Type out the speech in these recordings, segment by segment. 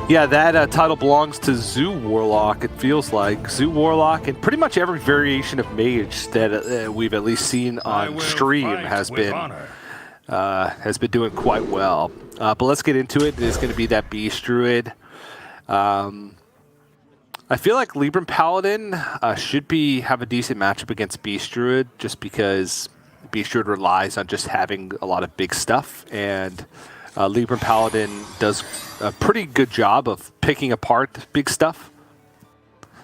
Yeah, that title belongs to Zoo Warlock, it feels like. Zoo Warlock, and pretty much every variation of Mage that we've at least seen on stream has been doing quite well. But let's get into it. It's going to be that Beast Druid. I feel like Libram Paladin should have a decent matchup against Beast Druid, just because Beast Druid relies on just having a lot of big stuff, and Libram Paladin does a pretty good job of picking apart big stuff.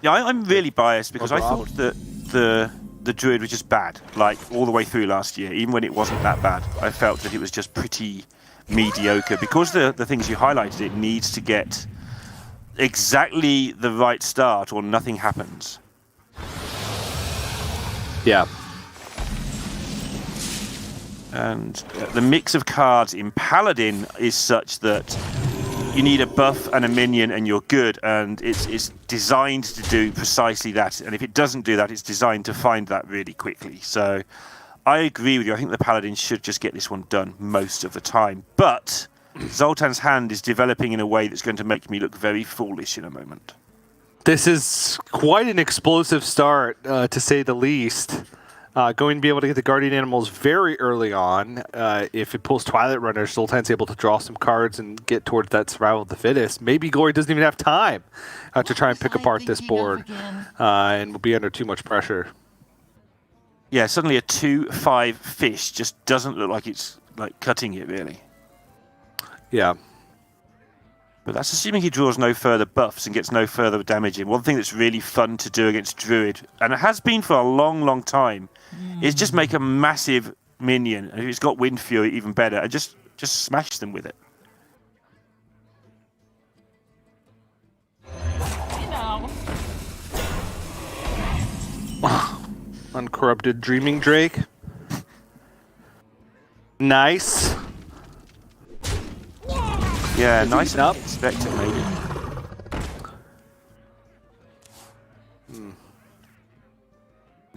Yeah, I'm really biased because I thought that the Druid was just bad, like all the way through last year. Even when it wasn't that bad, I felt that it was just pretty mediocre. Because the things you highlighted, it needs to get exactly the right start or nothing happens. Yeah. And the mix of cards in Paladin is such that you need a buff and a minion and you're good, and it's designed to do precisely that. And if it doesn't do that, it's designed to find that really quickly. So I agree with you. I think the Paladin should just get this one done most of the time. But Zoltan's hand is developing in a way that's going to make me look very foolish in a moment. This is quite an explosive start, to say the least. Going to be able to get the Guardian Animals very early on. If it pulls Twilight Runner, Zoltan's able to draw some cards and get towards that survival of the fittest. Maybe Glory doesn't even have time to try and pick apart this board and will be under too much pressure. Yeah, suddenly a 2/5 fish just doesn't look like it's like cutting it, really. Yeah. But that's assuming he draws no further buffs and gets no further damage in. One thing that's really fun to do against Druid, and it has been for a long, long time, is just make a massive minion. And if it's got Wind Fury, even better, and just smash them with it. Uncorrupted Dreaming Drake. Nice. Yeah, nice up. Expect it, maybe.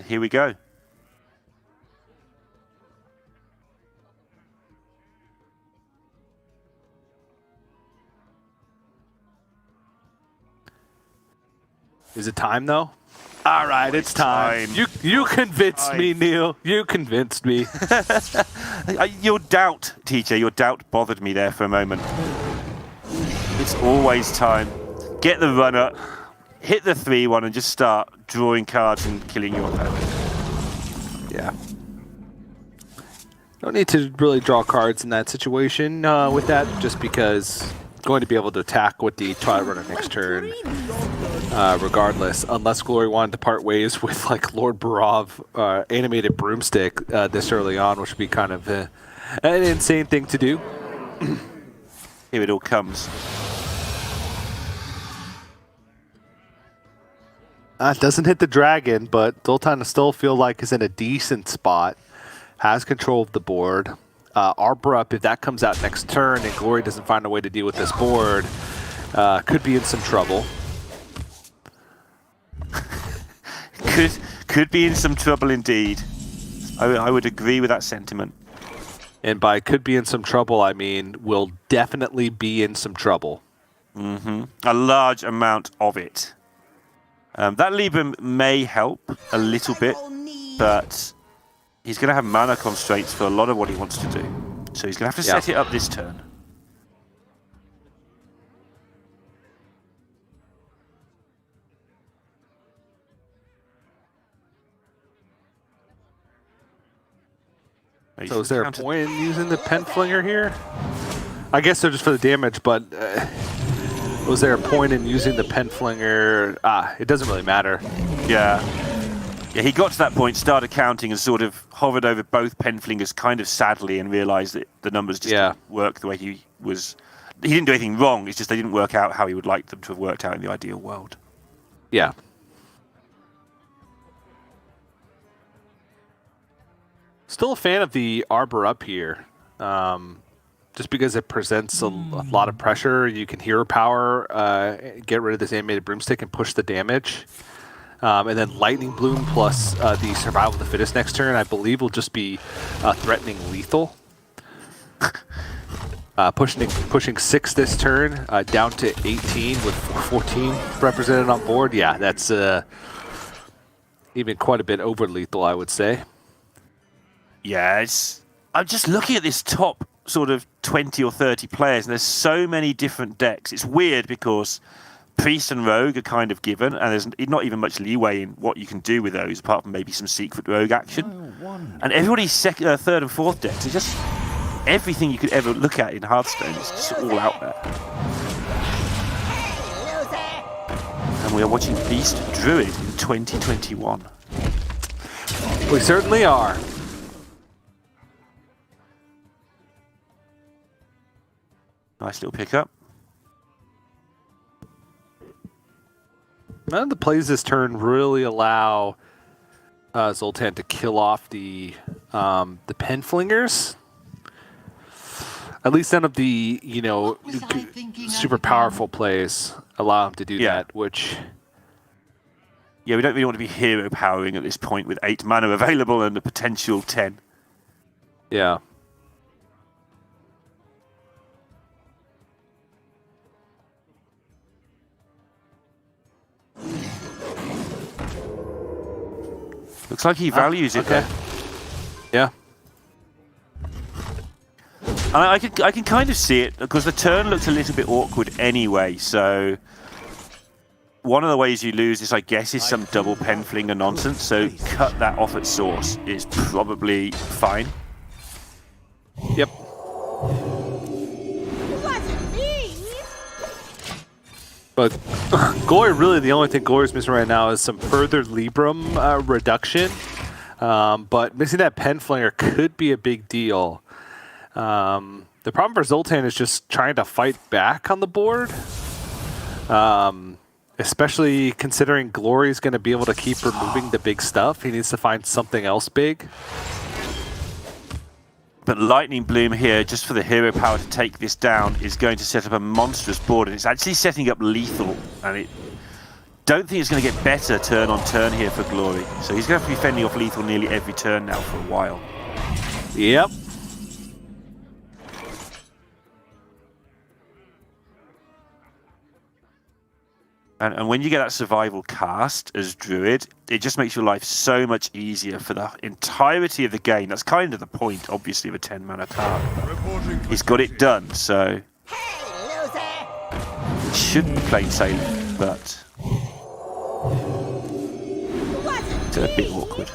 Here we go. Is it time, though? All right, it's time. You convinced me, Neil. You convinced me. Your doubt, TJ, your doubt bothered me there for a moment. It's always time. Get the runner, hit the 3/1, and just start drawing cards and killing your opponent. Yeah. Don't need to really draw cards in that situation with that, just because going to be able to attack with the Twilight Runner next turn, regardless, unless Glory wanted to part ways with like Lord Barov animated broomstick this early on, which would be kind of an insane thing to do. Here it all comes. Doesn't hit the dragon, but Zoltan still feel like is in a decent spot. Has control of the board. Arbor up, if that comes out next turn and Glory doesn't find a way to deal with this board, could be in some trouble. could be in some trouble indeed. I would agree with that sentiment. And by could be in some trouble, I mean will definitely be in some trouble. Mm-hmm. A large amount of it. That Libram may help a little bit, but he's going to have mana constraints for a lot of what he wants to do. So he's going to have to set it up this turn. So is there a point in using the Pen Flinger here? I guess they're just for the damage, but was there a point in using the Pen Flinger? It doesn't really matter. Yeah, he got to that point, started counting, and sort of hovered over both Pen Flingers kind of sadly and realized that the numbers just didn't work the way he was. He didn't do anything wrong, it's just they didn't work out how he would like them to have worked out in the ideal world. Yeah. Still a fan of the Arbor up here. Just because it presents a lot of pressure. You can hero power, get rid of this animated broomstick and push the damage. And then Lightning Bloom plus the Survival of the Fittest next turn, I believe, will just be threatening lethal. Pushing 6 this turn, down to 18 with 14 represented on board. Yeah, that's even quite a bit over lethal, I would say. Yeah, I'm just looking at this top sort of 20 or 30 players, and there's so many different decks. It's weird because Priest and Rogue are kind of given, and there's not even much leeway in what you can do with those, apart from maybe some secret Rogue action. And everybody's third and fourth decks is just everything you could ever look at in Hearthstone. It's just all out there. And we are watching Beast Druid in 2021. We certainly are. Nice little pickup. None of the plays this turn really allow Zoltan to kill off the Penflingers. At least none of the super powerful plays allow him to do that. Which, yeah, we don't really want to be hero powering at this point with 8 mana available and a potential 10. Yeah. Looks like he values it. Okay. Yeah. And I can kind of see it because the turn looks a little bit awkward anyway. So one of the ways you lose is, I guess, is some double Penflinger nonsense. So cut that off at source is probably fine. Yep. But Glory, really the only thing Glory's missing right now is some further Libram reduction. But missing that Penflinger could be a big deal. The problem for Zoltan is just trying to fight back on the board. Especially considering Glory's going to be able to keep removing the big stuff. He needs to find something else big. But Lightning Bloom here, just for the hero power to take this down, is going to set up a monstrous board, and it's actually setting up lethal. And I don't think it's going to get better turn on turn here for Glory. So he's going to have to be fending off lethal nearly every turn now for a while. Yep. And when you get that survival cast as Druid, it just makes your life so much easier for the entirety of the game. That's kind of the point, obviously, of a 10 mana card. He's got it done, so it should be plain sailing, but it's a bit awkward.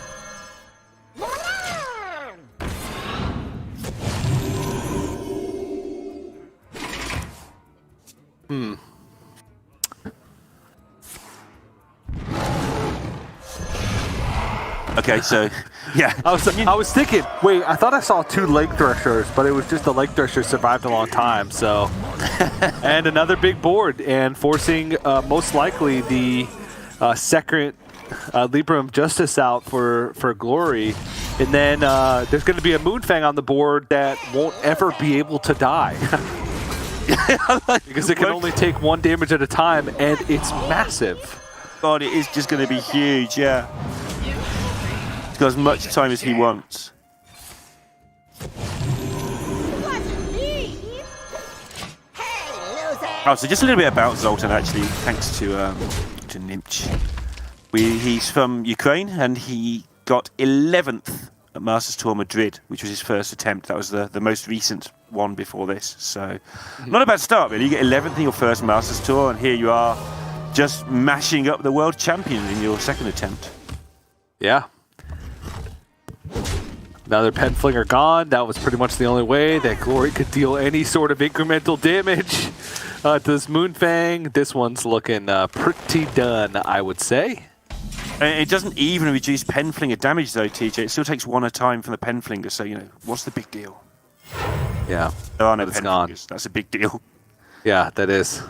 Okay, so yeah, I was thinking. Wait, I thought I saw 2 Leg Threshers, but it was just the Leg Thresher survived a long time. So, and another big board, and forcing most likely the second Libram Justice out for Glory, and then there's going to be a Moonfang on the board that won't ever be able to die. Because it can only take 1 damage at a time, and it's massive. God, it is just going to be huge, yeah. He's got as much time as he wants. Oh, so just a little bit about Zoltan, actually, thanks to Nimch. He's from Ukraine, and he got 11th at Masters Tour Madrid, which was his first attempt. That was the most recent one before this. So, not a bad start, really. You get 11th in your first Masters Tour, and here you are, just mashing up the world champion in your second attempt. Yeah. Another Penflinger gone. That was pretty much the only way that Glory could deal any sort of incremental damage to this Moonfang. This one's looking pretty done, I would say. And it doesn't even reduce Penflinger damage, though, TJ. It still takes 1 at a time from the Penflinger, so, what's the big deal? Yeah. There are no Penflingers. That's a big deal. Yeah, that is.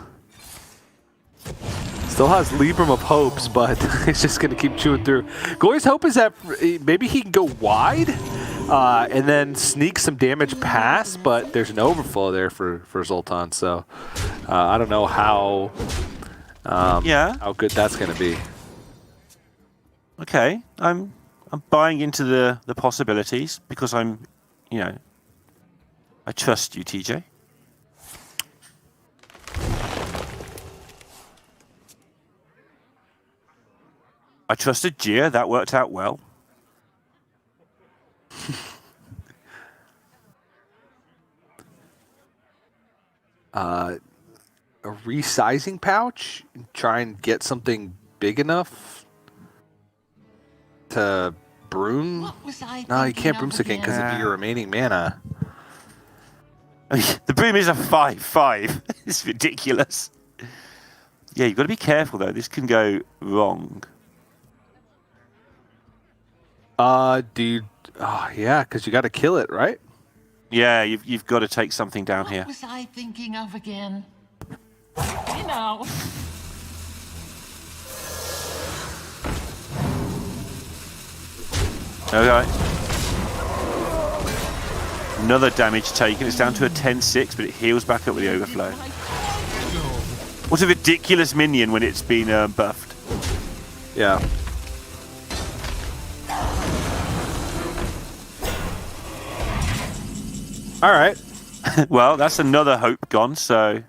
Still has Libram of Hopes, but it's just going to keep chewing through. Glory's hope is that maybe he can go wide and then sneak some damage past, but there's an overflow there for Zoltan, so I don't know how good that's going to be. Okay, I'm buying into the possibilities because I trust you, TJ. I trusted Gia. That worked out well. A resizing pouch? Try and get something big enough to broom? No, you can't broomstick it because of your remaining mana. I mean, the broom is a 5/5. It's ridiculous. Yeah, you've got to be careful, though. This can go wrong. Dude. Oh, yeah, because you got to kill it, right? Yeah, you've got to take something down here. What was I thinking of again? You know. Okay. Another damage taken. It's down to a 10-6, but it heals back up with the overflow. What a ridiculous minion when it's been buffed. Yeah. All right. Well, that's another hope gone, so...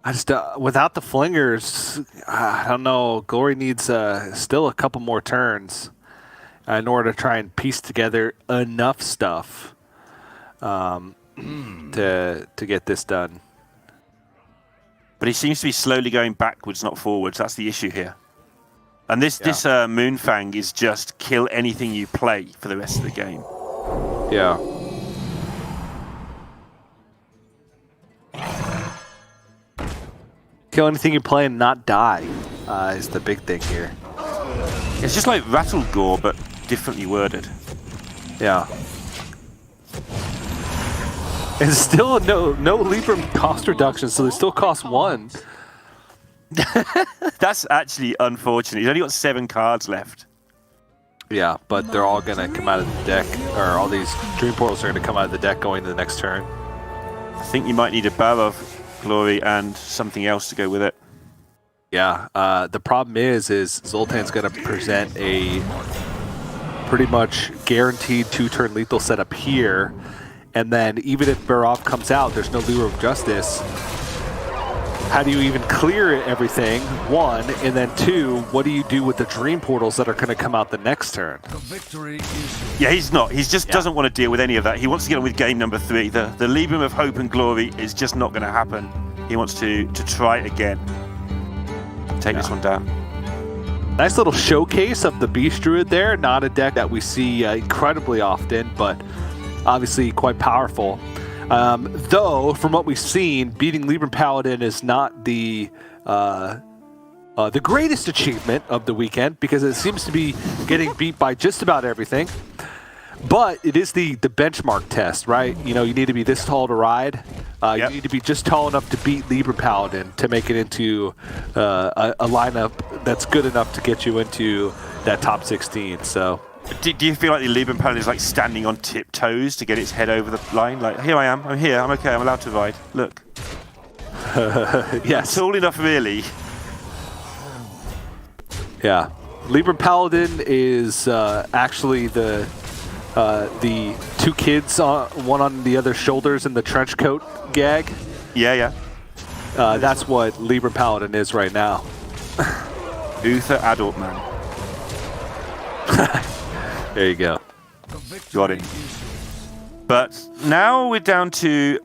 I just, without the flingers, I don't know. Glory needs still a couple more turns in order to try and piece together enough stuff to get this done. But he seems to be slowly going backwards, not forwards. That's the issue here. And this Moonfang is just kill anything you play for the rest of the game. Yeah. Kill anything you play and not die is the big thing here. It's just like Rattle Gore, but differently worded. Yeah. And still no Libram cost reduction, so they still cost 1. That's actually unfortunate. He's only got 7 cards left. Yeah, but they're all going to come out of the deck, or all these Dream Portals are going to come out of the deck going to the next turn. I think you might need a Barov Glory and something else to go with it. Yeah, the problem is Zoltan's going to present a pretty much guaranteed 2-turn lethal setup here, and then even if Barov comes out, there's no Lure of Justice. How do you even clear everything, 1, and then 2, what do you do with the Dream Portals that are going to come out the next turn? The victory is... Yeah, he's not. He just doesn't want to deal with any of that. He wants to get on with game number 3. The Libram of Hope and Glory is just not going to happen. He wants to try it again. Take this one down. Nice little showcase of the Beast Druid there. Not a deck that we see incredibly often, but obviously quite powerful. Though, from what we've seen, beating Libram Paladin is not the greatest achievement of the weekend, because it seems to be getting beat by just about everything. But it is the benchmark test, right? You know, you need to be this tall to ride. You need to be just tall enough to beat Libram Paladin to make it into a lineup that's good enough to get you into that top 16. So, do you feel like the Libram Paladin is like standing on tiptoes to get its head over the line? Like, here I am, I'm here, I'm okay, I'm allowed to ride. Look. Yes. Tall enough, really. Yeah. Libram Paladin is actually the 2 kids, one on the other shoulders in the trench coat gag. Yeah. That's what Libram Paladin is right now. Uther Adult Man. There you go. Got it. But now we're down to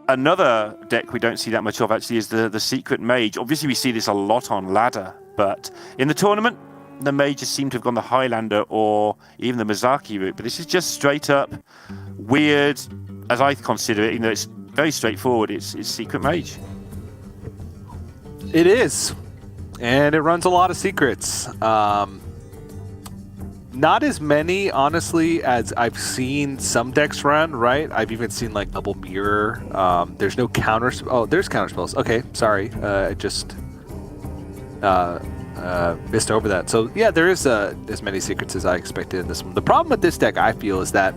another deck we don't see that much of, actually, is the Secret Mage. Obviously, we see this a lot on ladder, but in the tournament, the mages seem to have gone the Highlander or even the Mizaki route. But this is just straight up weird, as I consider it, even though it's very straightforward. It's Secret Mage. It is. And it runs a lot of secrets. Not as many, honestly, as I've seen some decks run, right? I've even seen like double mirror. There's no counter. Oh, there's counter spells. Okay, sorry. I just missed over that. So yeah, there is as many secrets as I expected in this one. The problem with this deck, I feel, is that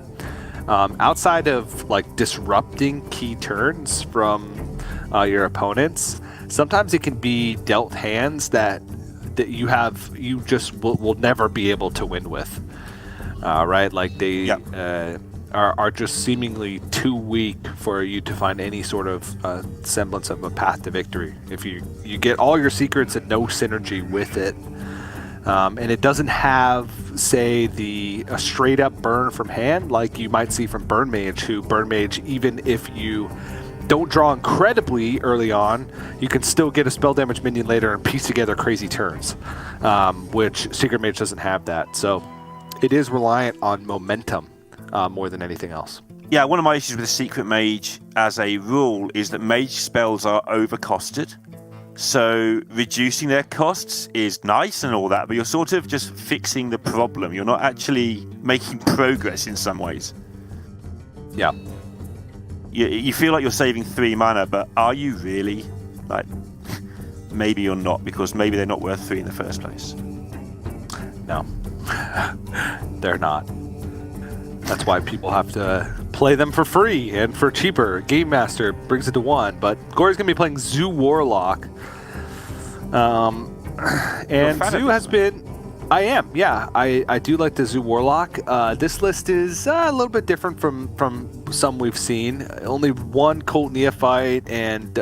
outside of like disrupting key turns from your opponents, sometimes it can be dealt hands that you just will never be able to win with, right? Like they are just seemingly too weak for you to find any sort of semblance of a path to victory. If you get all your secrets and no synergy with it, and it doesn't have, say, a straight up burn from hand like you might see from Burn Mage, who Burn Mage, even if you don't draw incredibly early on, you can still get a spell damage minion later and piece together crazy turns, which Secret Mage doesn't have that. So it is reliant on momentum more than anything else. Yeah, one of my issues with the Secret Mage as a rule is that mage spells are overcosted. So reducing their costs is nice and all that, but you're sort of just fixing the problem. You're not actually making progress in some ways. Yeah. You feel like you're saving 3 mana, but are you really? Like, maybe you're not, because maybe they're not worth 3 in the first place. No, they're not. That's why people have to play them for free and for cheaper. Game Master brings it to 1, but Gory's going to be playing Zoo Warlock. And Zoo has been... I am, yeah. I do like the Zoo Warlock. This list is a little bit different from some we've seen. Only 1 Cult Neophyte and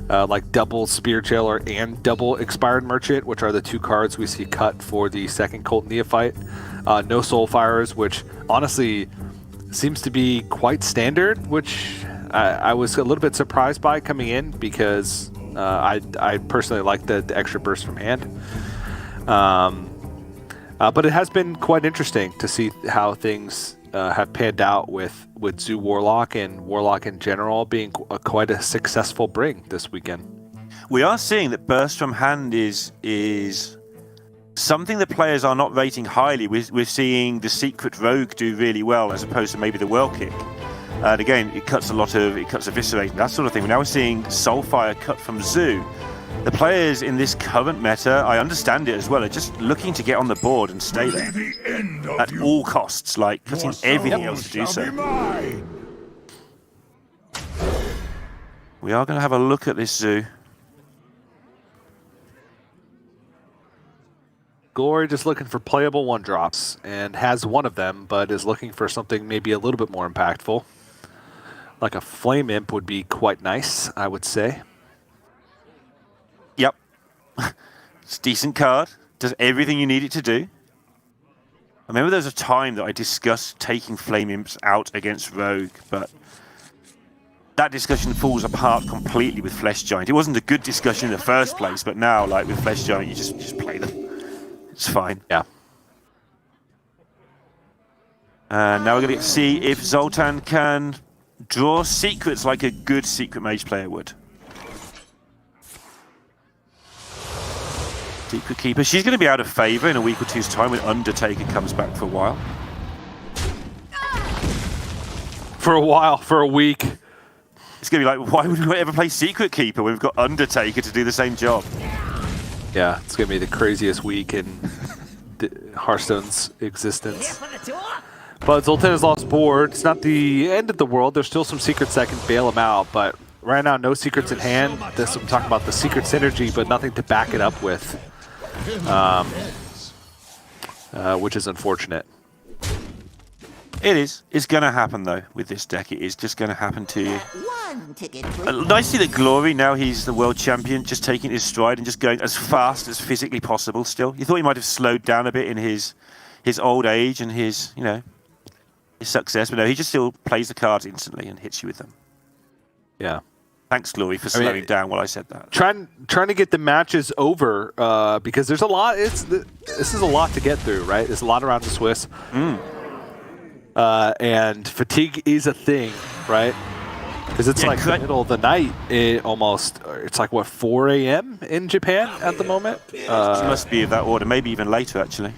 like double Spear Jailer and double Expired Merchant, which are the 2 cards we see cut for the second Cult Neophyte. No Soulfires, which honestly seems to be quite standard, which I was a little bit surprised by coming in, because I personally like the extra burst from hand. But it has been quite interesting to see how things have panned out with Zoo Warlock and Warlock in general being quite a successful bring this weekend. We are seeing that burst from hand is something that players are not rating highly. We're seeing the Secret Rogue do really well, as opposed to maybe the Whirl Kick. And again, it cuts Eviscerate, that sort of thing. Now we're seeing Soulfire cut from Zoo. The players in this current meta, I understand it as well, are just looking to get on the board and stay there at all costs, like cutting everything else to do so. We are going to have a look at this Zoo. Gory just looking for playable 1-drops, and has one of them, but is looking for something maybe a little bit more impactful. Like a Flame Imp would be quite nice, I would say. Yep. It's a decent card. Does everything you need it to do. I remember there was a time that I discussed taking Flame Imps out against Rogue, but that discussion falls apart completely with Flesh Giant. It wasn't a good discussion in the first place, but now, like with Flesh Giant, you just play them. It's fine. Yeah. And now we're going to see if Zoltan can draw secrets like a good Secret Mage player would. Secret Keeper. She's going to be out of favour in a week or two's time when Undertaker comes back for a while. For a week. It's going to be like, why would we ever play Secret Keeper when we've got Undertaker to do the same job? Yeah, it's going to be the craziest week in Hearthstone's existence. But Zoltan has lost board. It's not the end of the world. There's still some secrets that can bail him out, but right now, no secrets in hand. This, I'm talking about the secret synergy, but nothing to back it up with, which is unfortunate. It is. It's going to happen, though, with this deck. It is just going to happen to you. One ticket, please. Nice to see that Glory, now he's the world champion, just taking his stride and just going as fast as physically possible still. You thought he might have slowed down a bit in his old age and his, his success, but no, he just still plays the cards instantly and hits you with them. Yeah. Thanks, Glory, for slowing down while I said that. Trying to get the matches over because there's a lot. This is a lot to get through, right? There's a lot around the Swiss. And fatigue is a thing, right? Because it's like the middle of the night, it's like, what, 4 a.m. in Japan at the moment? It must be of that order, maybe even later, actually.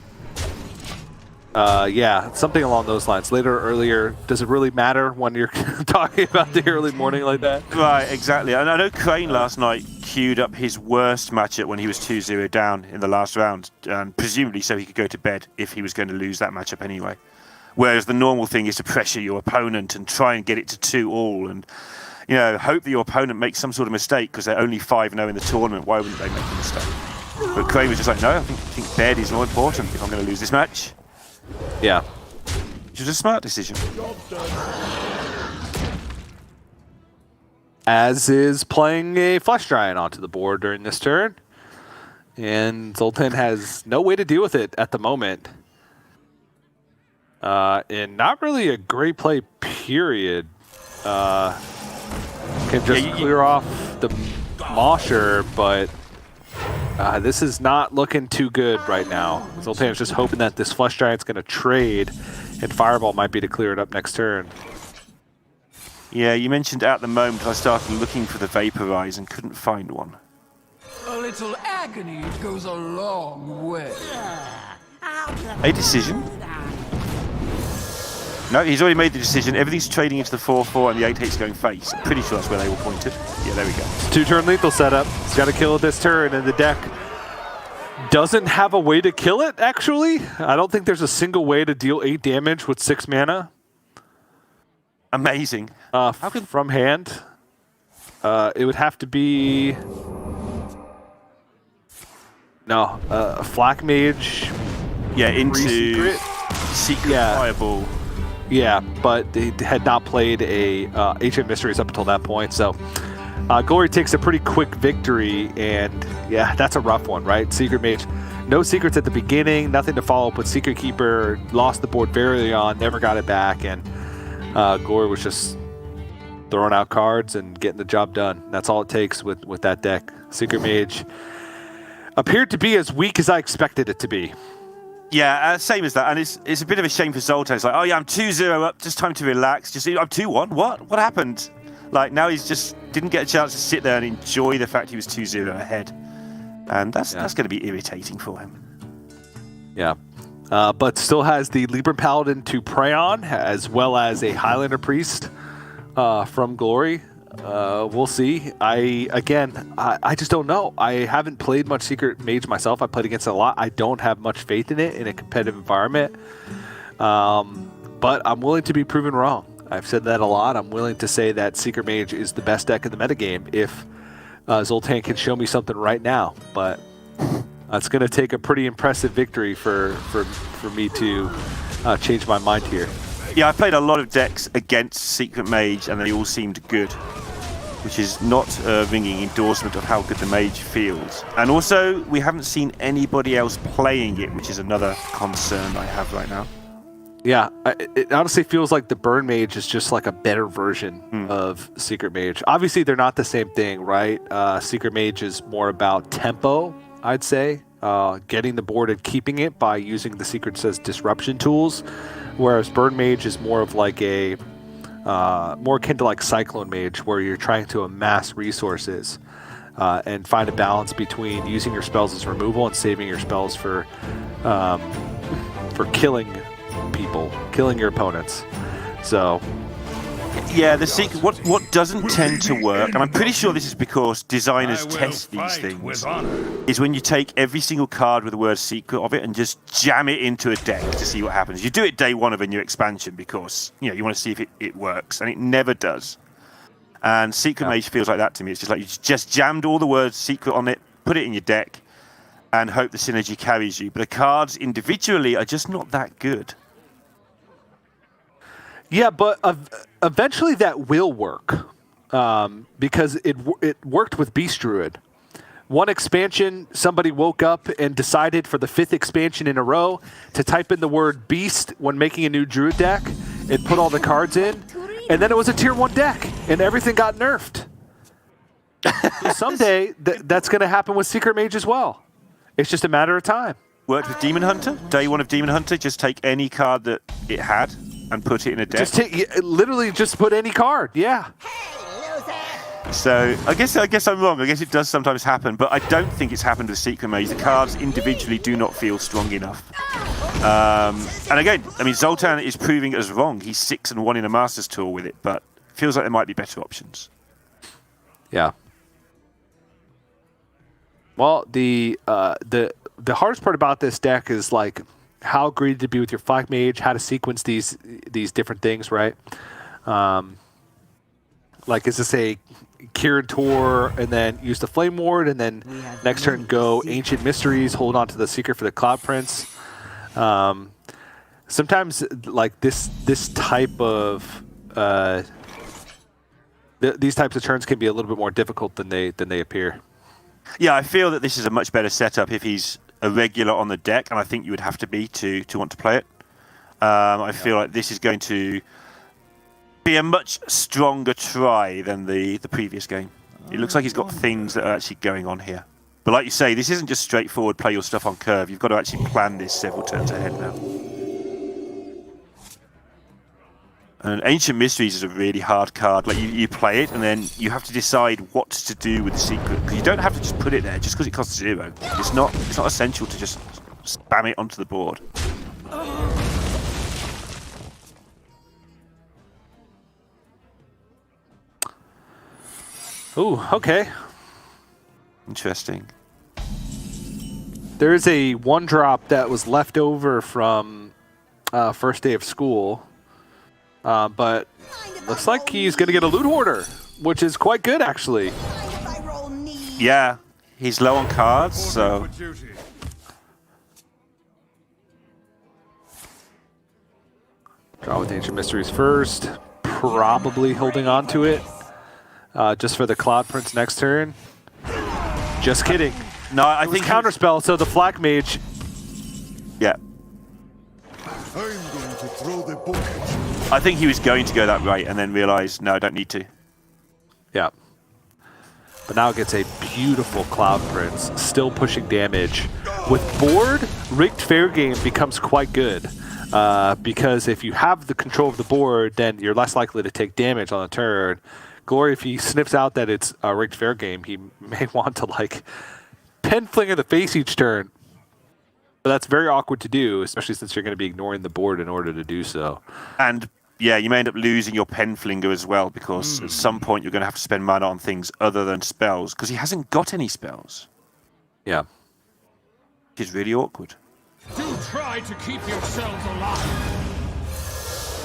Yeah, something along those lines. Later or earlier, does it really matter when you're talking about the early morning like that? Right, exactly. And I know Crane last night queued up his worst matchup when he was 2-0 down in the last round, presumably so he could go to bed if he was going to lose that matchup anyway. Whereas the normal thing is to pressure your opponent and try and get it to 2-all and, hope that your opponent makes some sort of mistake because they're only 5-0 in the tournament. Why wouldn't they make a mistake? But Crane was just like, no, I think bed is more important if I'm going to lose this match. Yeah. which was a smart decision. As is playing a Flesh Giant onto the board during this turn. And Zoltan has no way to deal with it at the moment. And not really a great play, period. Can just clear off the Mosher, but this is not looking too good right now. Zoltan's just hoping that this Flesh Giant's going to trade, and Fireball might be to clear it up next turn. Yeah, you mentioned at the moment I started looking for the Vaporize and couldn't find one. A little agony goes a long way. A decision? No, he's already made the decision. Everything's trading into the 4/4 and the 8/8's going face. I'm pretty sure that's where they were pointed. Yeah, there we go. 2-turn lethal setup. He's got to kill it this turn, and the deck doesn't have a way to kill it, actually. I don't think there's a single way to deal 8 damage with 6 mana. Amazing. From hand. It would have to be... No, a Flak Mage. Yeah, into Secret Fireball. Yeah, but they had not played a Ancient Mysteries up until that point, so Glory takes a pretty quick victory, and yeah, that's a rough one, right? Secret Mage, no secrets at the beginning, nothing to follow up with Secret Keeper, lost the board very early on, never got it back, and Glory was just throwing out cards and getting the job done. That's all it takes with that deck. Secret Mage appeared to be as weak as I expected it to be. Yeah, same as that, and it's a bit of a shame for Zoltan. It's like, oh yeah, I'm 2-0 up, just time to relax. Just I'm 2-1. What happened? Like now he's just didn't get a chance to sit there and enjoy the fact he was 2-0 ahead, and that's going to be irritating for him. Yeah, but still has the Libram Paladin to prey on, as well as a Highlander Priest from Glory. We'll see. I just don't know. I haven't played much Secret Mage myself. I played against it a lot. I don't have much faith in it in a competitive environment. But I'm willing to be proven wrong. I've said that a lot. I'm willing to say that Secret Mage is the best deck in the metagame if Zoltan can show me something right now. But it's going to take a pretty impressive victory for me to change my mind here. Yeah, I played a lot of decks against Secret Mage, and they all seemed good, which is not a ringing endorsement of how good the Mage feels. And also, we haven't seen anybody else playing it, which is another concern I have right now. Yeah, it honestly feels like the Burn Mage is just like a better version of Secret Mage. Obviously, they're not the same thing, right? Secret Mage is more about tempo, I'd say, getting the board and keeping it by using the Secrets as disruption tools, whereas Burn Mage is more of like a more akin to like Cyclone Mage, where you're trying to amass resources and find a balance between using your spells as removal and saving your spells for killing people, killing your opponents. So yeah, the secret, what doesn't tend to work, and I'm pretty sure this is because designers test these things, is when you take every single card with the word secret of it and just jam it into a deck to see what happens. You do it day one of a new expansion because you want to see if it works, and it never does. And Secret Mage feels like that to me. It's just like you just jammed all the words secret on it, put it in your deck, and hope the synergy carries you. But the cards individually are just not that good. Yeah, but eventually that will work because it worked with Beast Druid. One expansion, somebody woke up and decided for the 5th expansion in a row to type in the word Beast when making a new Druid deck and put all the cards in, and then it was a tier 1 deck, and everything got nerfed. Someday, that's going to happen with Secret Mage as well. It's just a matter of time. Worked with Demon Hunter. Day 1 of Demon Hunter, just take any card that it had and put it in a deck. Literally just put any card, yeah. So I guess I'm wrong. I guess it does sometimes happen, but I don't think it's happened with Secret Mage. The cards individually do not feel strong enough. And again, I mean, Zoltan is proving us wrong. He's 6-1 in a Masters Tour with it, but it feels like there might be better options. Yeah. Well, the hardest part about this deck is like how greedy to be with your Flak Mage, how to sequence these different things, right? Like, is this a Kirin Tor and then use the Flame Ward and then next turn go Ancient Mysteries, hold on to the Secret for the Cloud Prince? sometimes like this type of these types of turns can be a little bit more difficult than they appear. Yeah, I feel that this is a much better setup if he's a regular on the deck, and I think you would have to be to want to play it. I feel like this is going to be a much stronger try than the previous game. It looks like he's got things that are actually going on here. But like you say, this isn't just straightforward play your stuff on curve. You've got to actually plan this several turns ahead now. And Ancient Mysteries is a really hard card. Like you play it, and then you have to decide what to do with the secret. Because you don't have to just put it there just because it costs 0. It's not essential to just spam it onto the board. Ooh, okay. Interesting. There is a 1-drop that was left over from first day of school, but looks like he's going to get a loot hoarder, which is quite good, actually. Yeah, he's low on cards, so... Draw with Ancient Mysteries first, probably holding on to it, just for the Cloud Prince next turn. Just kidding. No, I think counterspell, so the Flak Mage. Yeah. I think he was going to go that right and then realized, no, I don't need to. Yeah. But now it gets a beautiful Cloud Prince, still pushing damage. With board, Rigged Fair Game becomes quite good. Because if you have the control of the board, then you're less likely to take damage on the turn. Glory, if he sniffs out that it's a Rigged Fair Game, he may want to, like, pen fling in the face each turn. But that's very awkward to do, especially since you're going to be ignoring the board in order to do so. And, yeah, you may end up losing your pen flinger as well, because at some point you're going to have to spend mana on things other than spells, because he hasn't got any spells. Yeah. Which is really awkward. Do try to keep yourselves alive.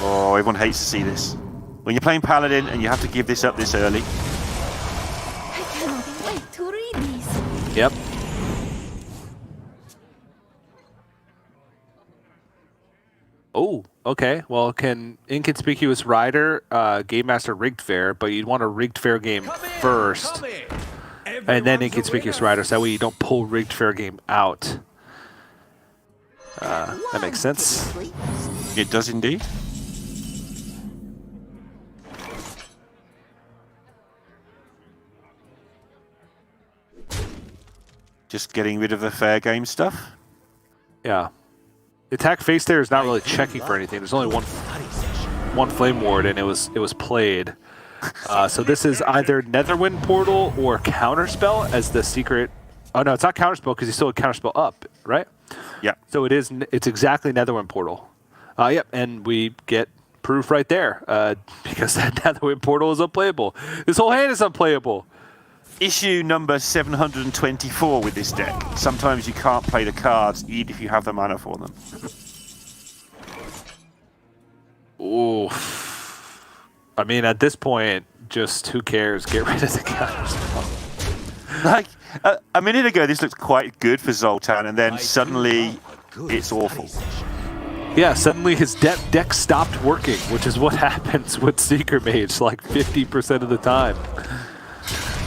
Oh, everyone hates to see this. When you're playing Paladin and you have to give this up this early. I cannot wait to read these. Yep. Oh, okay. Well, can Inconspicuous Rider Game Master Rigged Fair, but you'd want a Rigged Fair Game first, and then Inconspicuous Rider, so that way you don't pull Rigged Fair Game out. That makes sense. It does indeed. Just getting rid of the fair game stuff. Yeah. The attack face there is not really checking for anything. There's only one Flame Ward, and it was played. So this is either Netherwind Portal or Counterspell as the secret. Oh no, it's not Counterspell because you still have Counterspell up, right? Yeah. So it's exactly Netherwind Portal. Yep, and we get proof right there because that Netherwind Portal is unplayable. This whole hand is unplayable. Issue number 724 with this deck. Sometimes you can't play the cards even if you have the mana for them. Ooh. I mean, at this point, just who cares? Get rid of the Counterspell. Like, a minute ago, this looked quite good for Zoltan, and then suddenly it's awful. Yeah, suddenly his deck stopped working, which is what happens with Secret Mage like 50% of the time.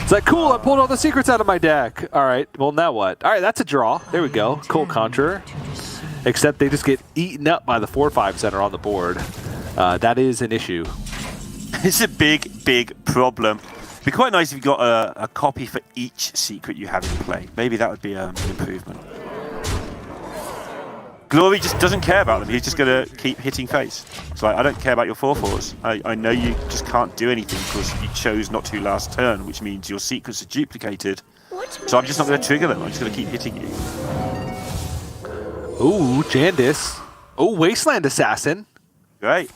It's like, cool, I pulled all the secrets out of my deck. All right, well, now what? All right, that's a draw. There we go. Cool Conjurer. Except they just get eaten up by the 4/5s that are on the board. That is an issue. It's a big, big problem. It'd be quite nice if you got a copy for each secret you have in play. Maybe that would be an improvement. Glory just doesn't care about them. He's just going to keep hitting face. It's like, I don't care about your 4/4s. I know you just can't do anything because you chose not to last turn, which means your secrets are duplicated. So I'm just not going to trigger them. I'm just going to keep hitting you. Ooh, Jandis. Oh, Wasteland Assassin. Great.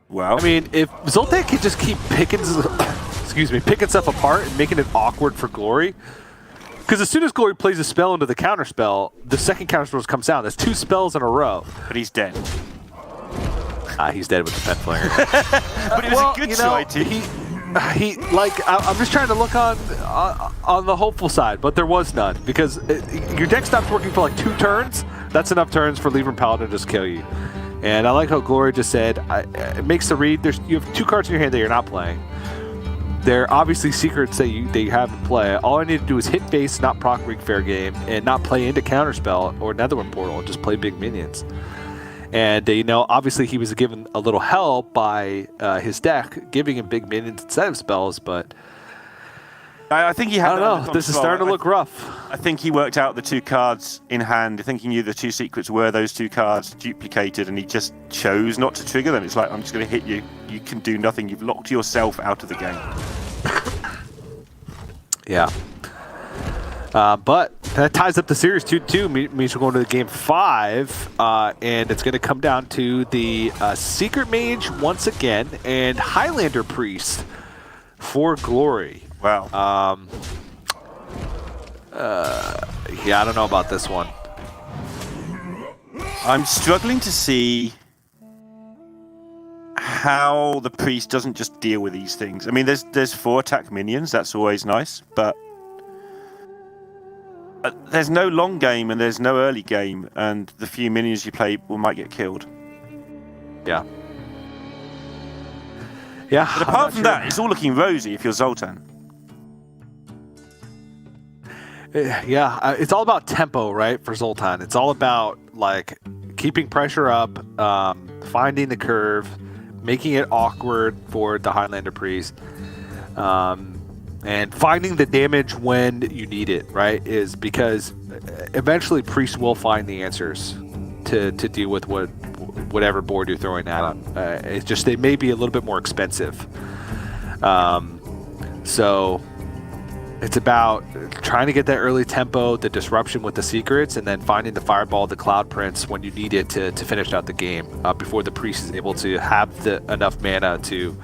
Well, I mean, if Zoltan could just keep picking stuff apart and making it awkward for Glory. Because as soon as Glory plays a spell into the counterspell, the second counterspell comes down. There's 2 spells in a row. But he's dead. He's dead with the pen flinger. But it was a good side too. I'm just trying to look on the hopeful side, but there was none because your deck stops working for like 2 turns. That's enough turns for Libram Paladin to just kill you. And I like how Glory just said it makes the read. You have 2 cards in your hand that you're not playing. They're obviously secrets that you have in play. All I need to do is hit base, not proc rig fair game, and not play into Counterspell or Netherwind Portal, and just play big minions. And obviously he was given a little help by his deck, giving him big minions instead of spells, but I think he had. I don't know. This is starting to look rough. I think he worked out the 2 cards in hand. I think he knew the 2 secrets were those 2 cards duplicated, and he just chose not to trigger them. It's like, I'm just going to hit you. You can do nothing. You've locked yourself out of the game. Yeah. But that ties up the series 2-2. Means we're going to the game 5, and it's going to come down to the Secret Mage once again and Highlander Priest for Glory. Wow. Yeah, I don't know about this one. I'm struggling to see how the priest doesn't just deal with these things. I mean, there's 4 attack minions. That's always nice, but there's no long game and there's no early game, and the few minions you play might get killed. Yeah. Yeah. But apart from that, it's all looking rosy if you're Zoltan. Yeah, it's all about tempo, right, for Zoltan. It's all about, like, keeping pressure up, finding the curve, making it awkward for the Highlander Priest, and finding the damage when you need it, right, is because eventually Priest will find the answers to deal with whatever board you're throwing at them. It's just they may be a little bit more expensive. So it's about trying to get that early tempo, the disruption with the secrets, and then finding the fireball, the cloud prince when you need it to finish out the game before the priest is able to have enough mana to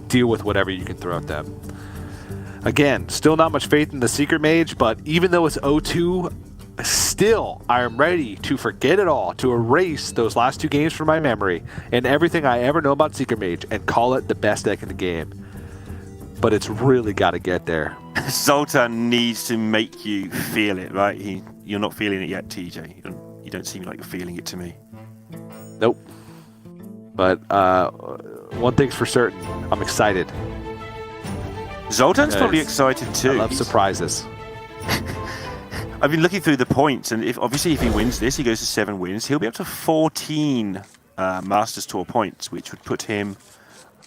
deal with whatever you can throw at them. Again, still not much faith in the Secret Mage, but even though it's 0-2, still I am ready to forget it all, to erase those last 2 games from my memory and everything I ever know about Secret Mage and call it the best deck in the game. But it's really got to get there. Zoltan needs to make you feel it, right? You're not feeling it yet, TJ. You don't seem like you're feeling it to me. Nope. But one thing's for certain, I'm excited. Zoltan's probably excited too. I love surprises. I've been looking through the points, and if he wins this, he goes to 7 wins. He'll be up to 14 Masters Tour points, which would put him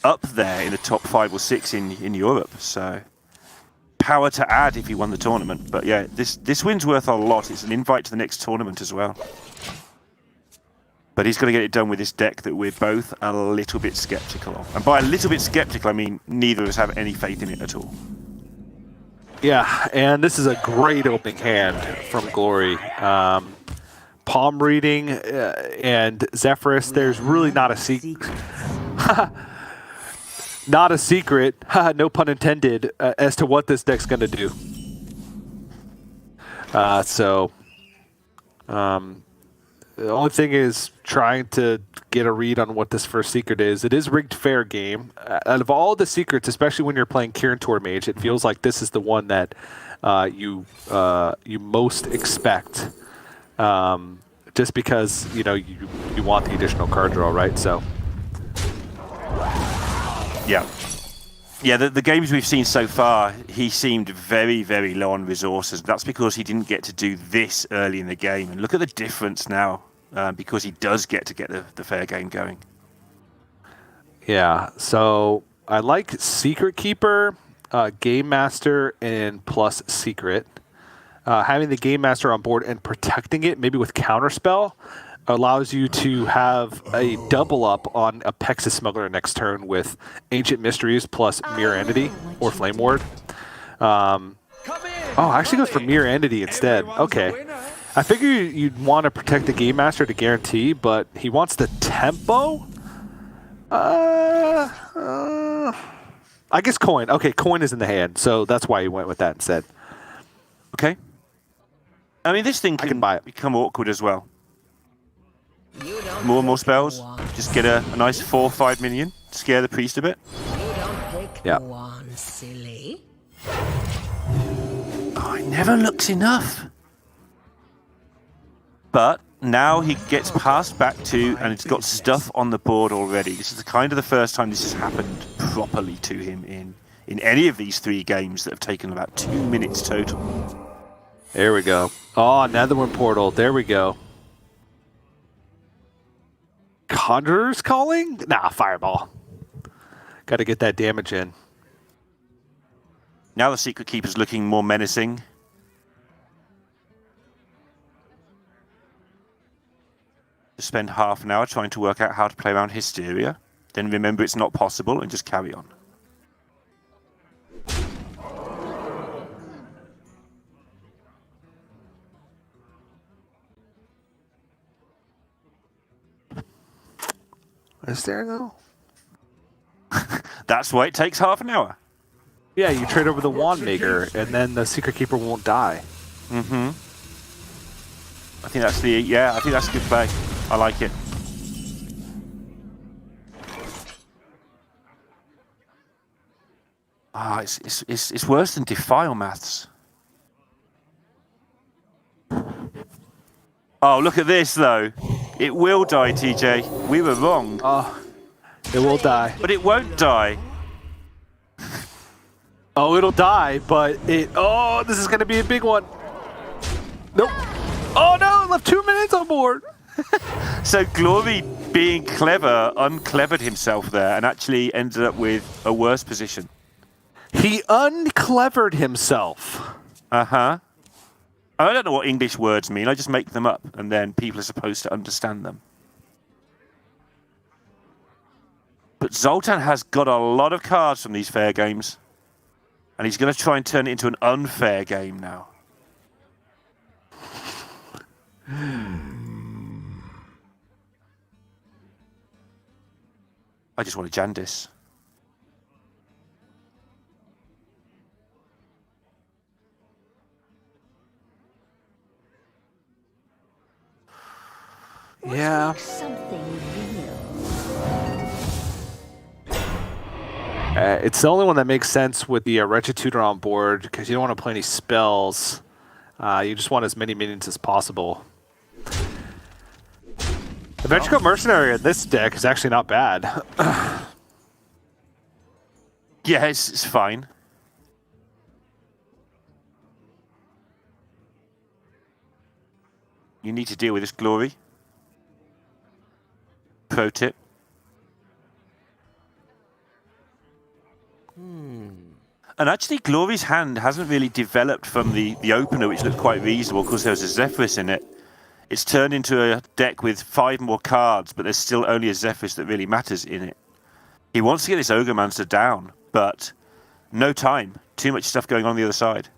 up there in the top 5 or 6 in Europe. So power to add if he won the tournament. But yeah, this win's worth a lot. It's an invite to the next tournament as well. But he's got to get it done with this deck that we're both a little bit skeptical of. And by a little bit skeptical, I mean neither of us have any faith in it at all. Yeah, and this is a great opening hand from Glory. Palm reading and Zephyrus, there's really not a secret. Not a secret, no pun intended, as to what this deck's going to do. The only thing is trying to get a read on what this first secret is. It is rigged fair game. Out of all the secrets, especially when you're playing Kirin Tor Mage, it feels like this is the one that you most expect, just because you want the additional card draw, right? So. Yeah, the games we've seen so far, he seemed very, very low on resources. That's because he didn't get to do this early in the game. And look at the difference now, because he does get the fair game going. Yeah, so I like Secret Keeper, Game Master, and plus Secret. Having the Game Master on board and protecting it, maybe with Counterspell, allows you to have a double up on a Pexus Smuggler next turn with Ancient Mysteries plus Mirror Entity or Flame Ward. Actually goes for Mirror Entity instead. Okay. I figure you'd want to protect the Game Master to guarantee, but he wants the tempo? I guess Coin. Okay, Coin is in the hand, so that's why he went with that instead. Okay. I mean, this thing can become awkward as well. More and more spells. Just get a nice 4 or 5 minion. Scare the priest a bit. Yeah. One silly. Oh, it never looks enough. But now he gets passed back to, and it's got stuff on the board already. This is kind of the first time this has happened properly to him in any of these 3 games that have taken about 2 minutes total. There we go. Oh, another one portal. There we go. Conjurer's Calling? Nah, Fireball. Got to get that damage in. Now the Secret Keeper's looking more menacing. Just spend half an hour trying to work out how to play around Hysteria. Then remember it's not possible and just carry on. Is there though? That's why it takes half an hour. Yeah, you trade over the Wand Maker, and then the Secret Keeper won't die. Mm-hmm. I think that's I think that's a good play. I like it. Ah, it's worse than Defile Maths. Oh, look at this though. It will die, TJ. We were wrong. Oh, it will die. But it won't die. Oh, it'll die, but it... Oh, this is going to be a big one. Nope. Oh, no, left 2 minutes on board. So Glory, being clever, unclevered himself there and actually ended up with a worse position. He unclevered himself. Uh-huh. I don't know what English words mean. I just make them up, and then people are supposed to understand them. But Zoltan has got a lot of cards from these fair games. And he's going to try and turn it into an unfair game now. I just want a Jandis. Yeah. Something real. It's the only one that makes sense with the Restitutor on board, because you don't want to play any spells. You just want as many minions as possible. The Magical Mercenary in this deck is actually not bad. Yeah, it's fine. You need to deal with this Glory. Pro tip. And actually, Glory's hand hasn't really developed from the opener, which looked quite reasonable because there was a Zephyrus in it. It's turned into a deck with 5 more cards, but there's still only a Zephyrus that really matters in it. He wants to get this Ogremancer down, but no time. Too much stuff going on the other side.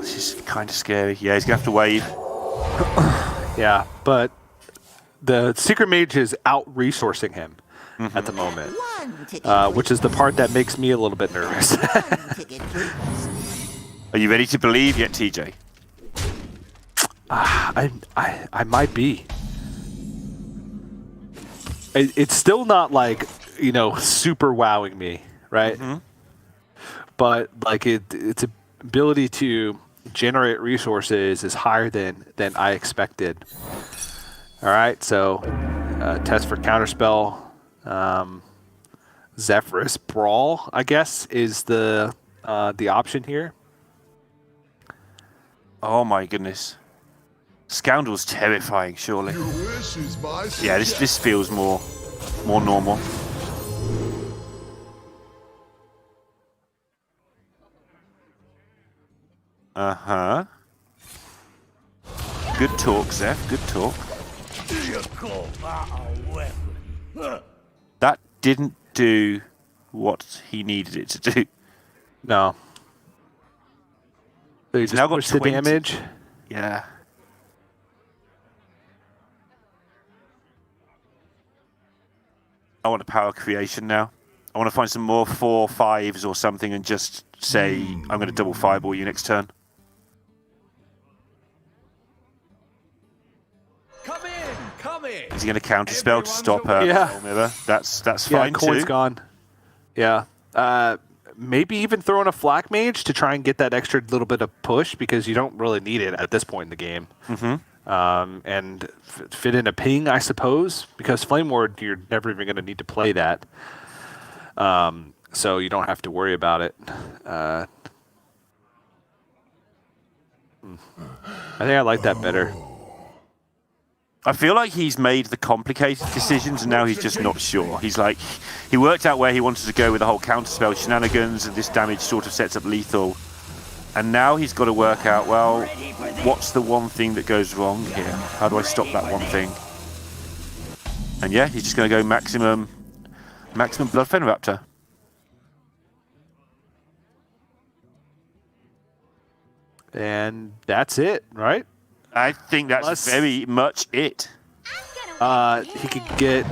This is kind of scary. Yeah, he's going to have to wave. Yeah, but the Secret Mage is out-resourcing him at the moment, which is the part that makes me a little bit nervous. Are you ready to believe yet, TJ? I might be. It's still not like, super wowing me, right? But like its ability to generate resources is higher than I expected. All right, so test for counterspell. Zephyrus Brawl, I guess, is the option here. Oh my goodness. Scoundrel's terrifying, surely. Yeah, this feels more normal. Uh-huh. Good talk, Zeph. Good talk. That didn't do what he needed it to do. No. So you He's just now got push the 20. damage. Yeah. I want a power creation now. I want to find some more 4/5s or something and just say, I'm going to double fireball you next turn. using a counter spell to stop her. Yeah. Mirror. That's Yeah, fine coin's too. gone. Yeah. Maybe even throwing a flak mage to try and get that extra little bit of push because you don't really need it at this point in the game. And fit in a ping, I suppose, because Flame Ward, you're never even going to need to play that. So you don't have to worry about it. I think I like that better. I feel like he's made the complicated decisions and now he's just not sure. He's like, he worked out where he wanted to go with the whole counterspell shenanigans and this damage sort of sets up lethal. And now he's got to work out, well, what's the one thing that goes wrong here? How do I stop that one thing? And yeah, he's just going to go maximum Bloodfen Raptor. And that's it, right? I think that's very much it. He could get...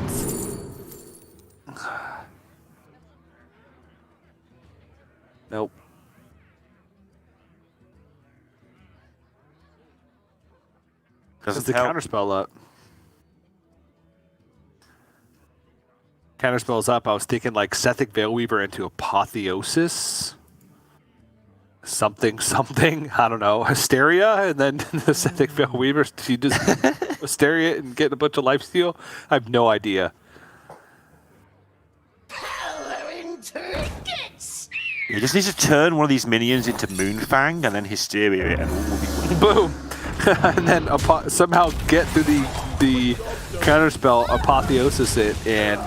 Nope. Does the counterspell up? Counterspell's up. I was thinking like Sethic Veilweaver into Apotheosis. Something. I don't know. Hysteria, and then the Sethic Veilweaver. You just Hysteria and get a bunch of lifesteal. I have no idea. He just needs to turn one of these minions into Moonfang and then Hysteria it, and all will be boom. And then somehow get through the counterspell, Apotheosis it, and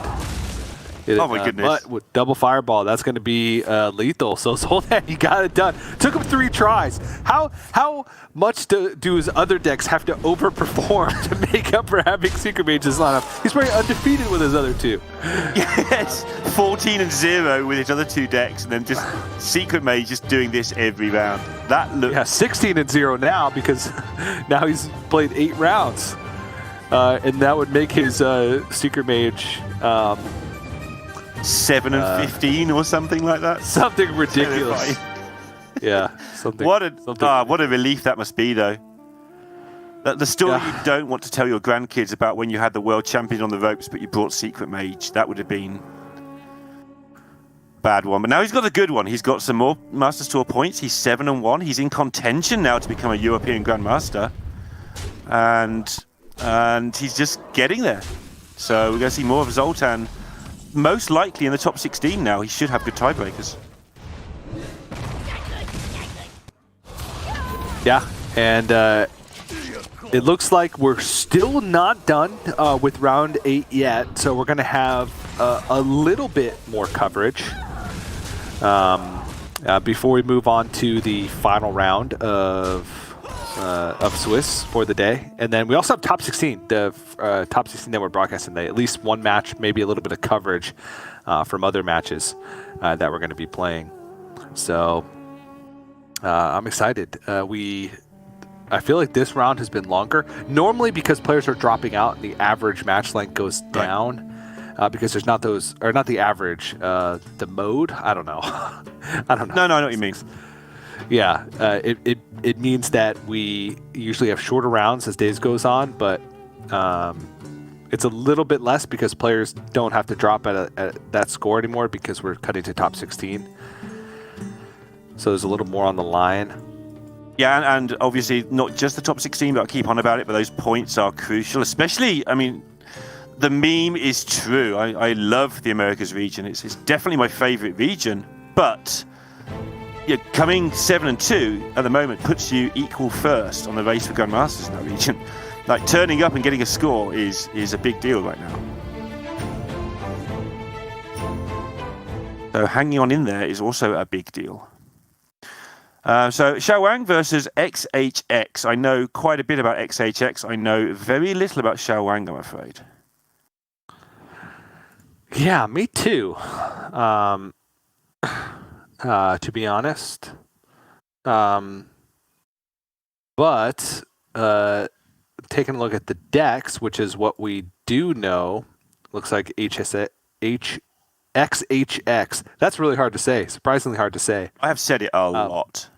oh my goodness! But with double fireball, that's going to be lethal. So Soldan, you got it done. Took him 3 tries. How much do his other decks have to overperform to make up for having Secret Mage's lineup? He's probably undefeated with his other 2. Yes, 14-0 with his other 2 decks, and then just Secret Mage just doing this every round. That looks 16-0 now because now he's played 8 rounds, and that would make his Secret Mage. 7-15 or something like that. Something ridiculous. Yeah, something. What a relief that must be, though. The story you don't want to tell your grandkids about when you had the world champion on the ropes, but you brought Secret Mage. That would have been a bad one. But now he's got a good one. He's got some more Masters Tour points. He's 7-1. He's in contention now to become a European Grandmaster, and he's just getting there. So we're going to see more of Zoltan. Most likely in the top 16 now. He should have good tiebreakers. Yeah, and it looks like we're still not done with round 8 yet, so we're going to have a little bit more coverage before we move on to the final round of Swiss for the day. And then we also have top 16, the top 16 that we're broadcasting today. At least one match, maybe a little bit of coverage from other matches that we're going to be playing. So I'm excited. I feel like this round has been longer. Normally because players are dropping out, the average match length goes down. Because there's not those, or not the average, the mode. I don't know. I don't know. No, I know what you mean. Yeah, it means that we usually have shorter rounds as days goes on, but it's a little bit less because players don't have to drop at that score anymore because we're cutting to top 16. So there's a little more on the line. Yeah, and obviously not just the top 16, but I'll keep on about it, but those points are crucial, especially, I mean, the meme is true. I love the Americas region. It's definitely my favorite region, but coming 7-2 at the moment puts you equal first on the race for Grandmasters in that region. Like, turning up and getting a score is a big deal right now. So hanging on in there is also a big deal. So Xiaowang versus XHX. I know quite a bit about XHX. I know very little about Xiaowang, I'm afraid. Yeah, me too. To be honest. But taking a look at the decks, which is what we do know, looks like XHX. That's really hard to say. Surprisingly hard to say. I have said it a lot.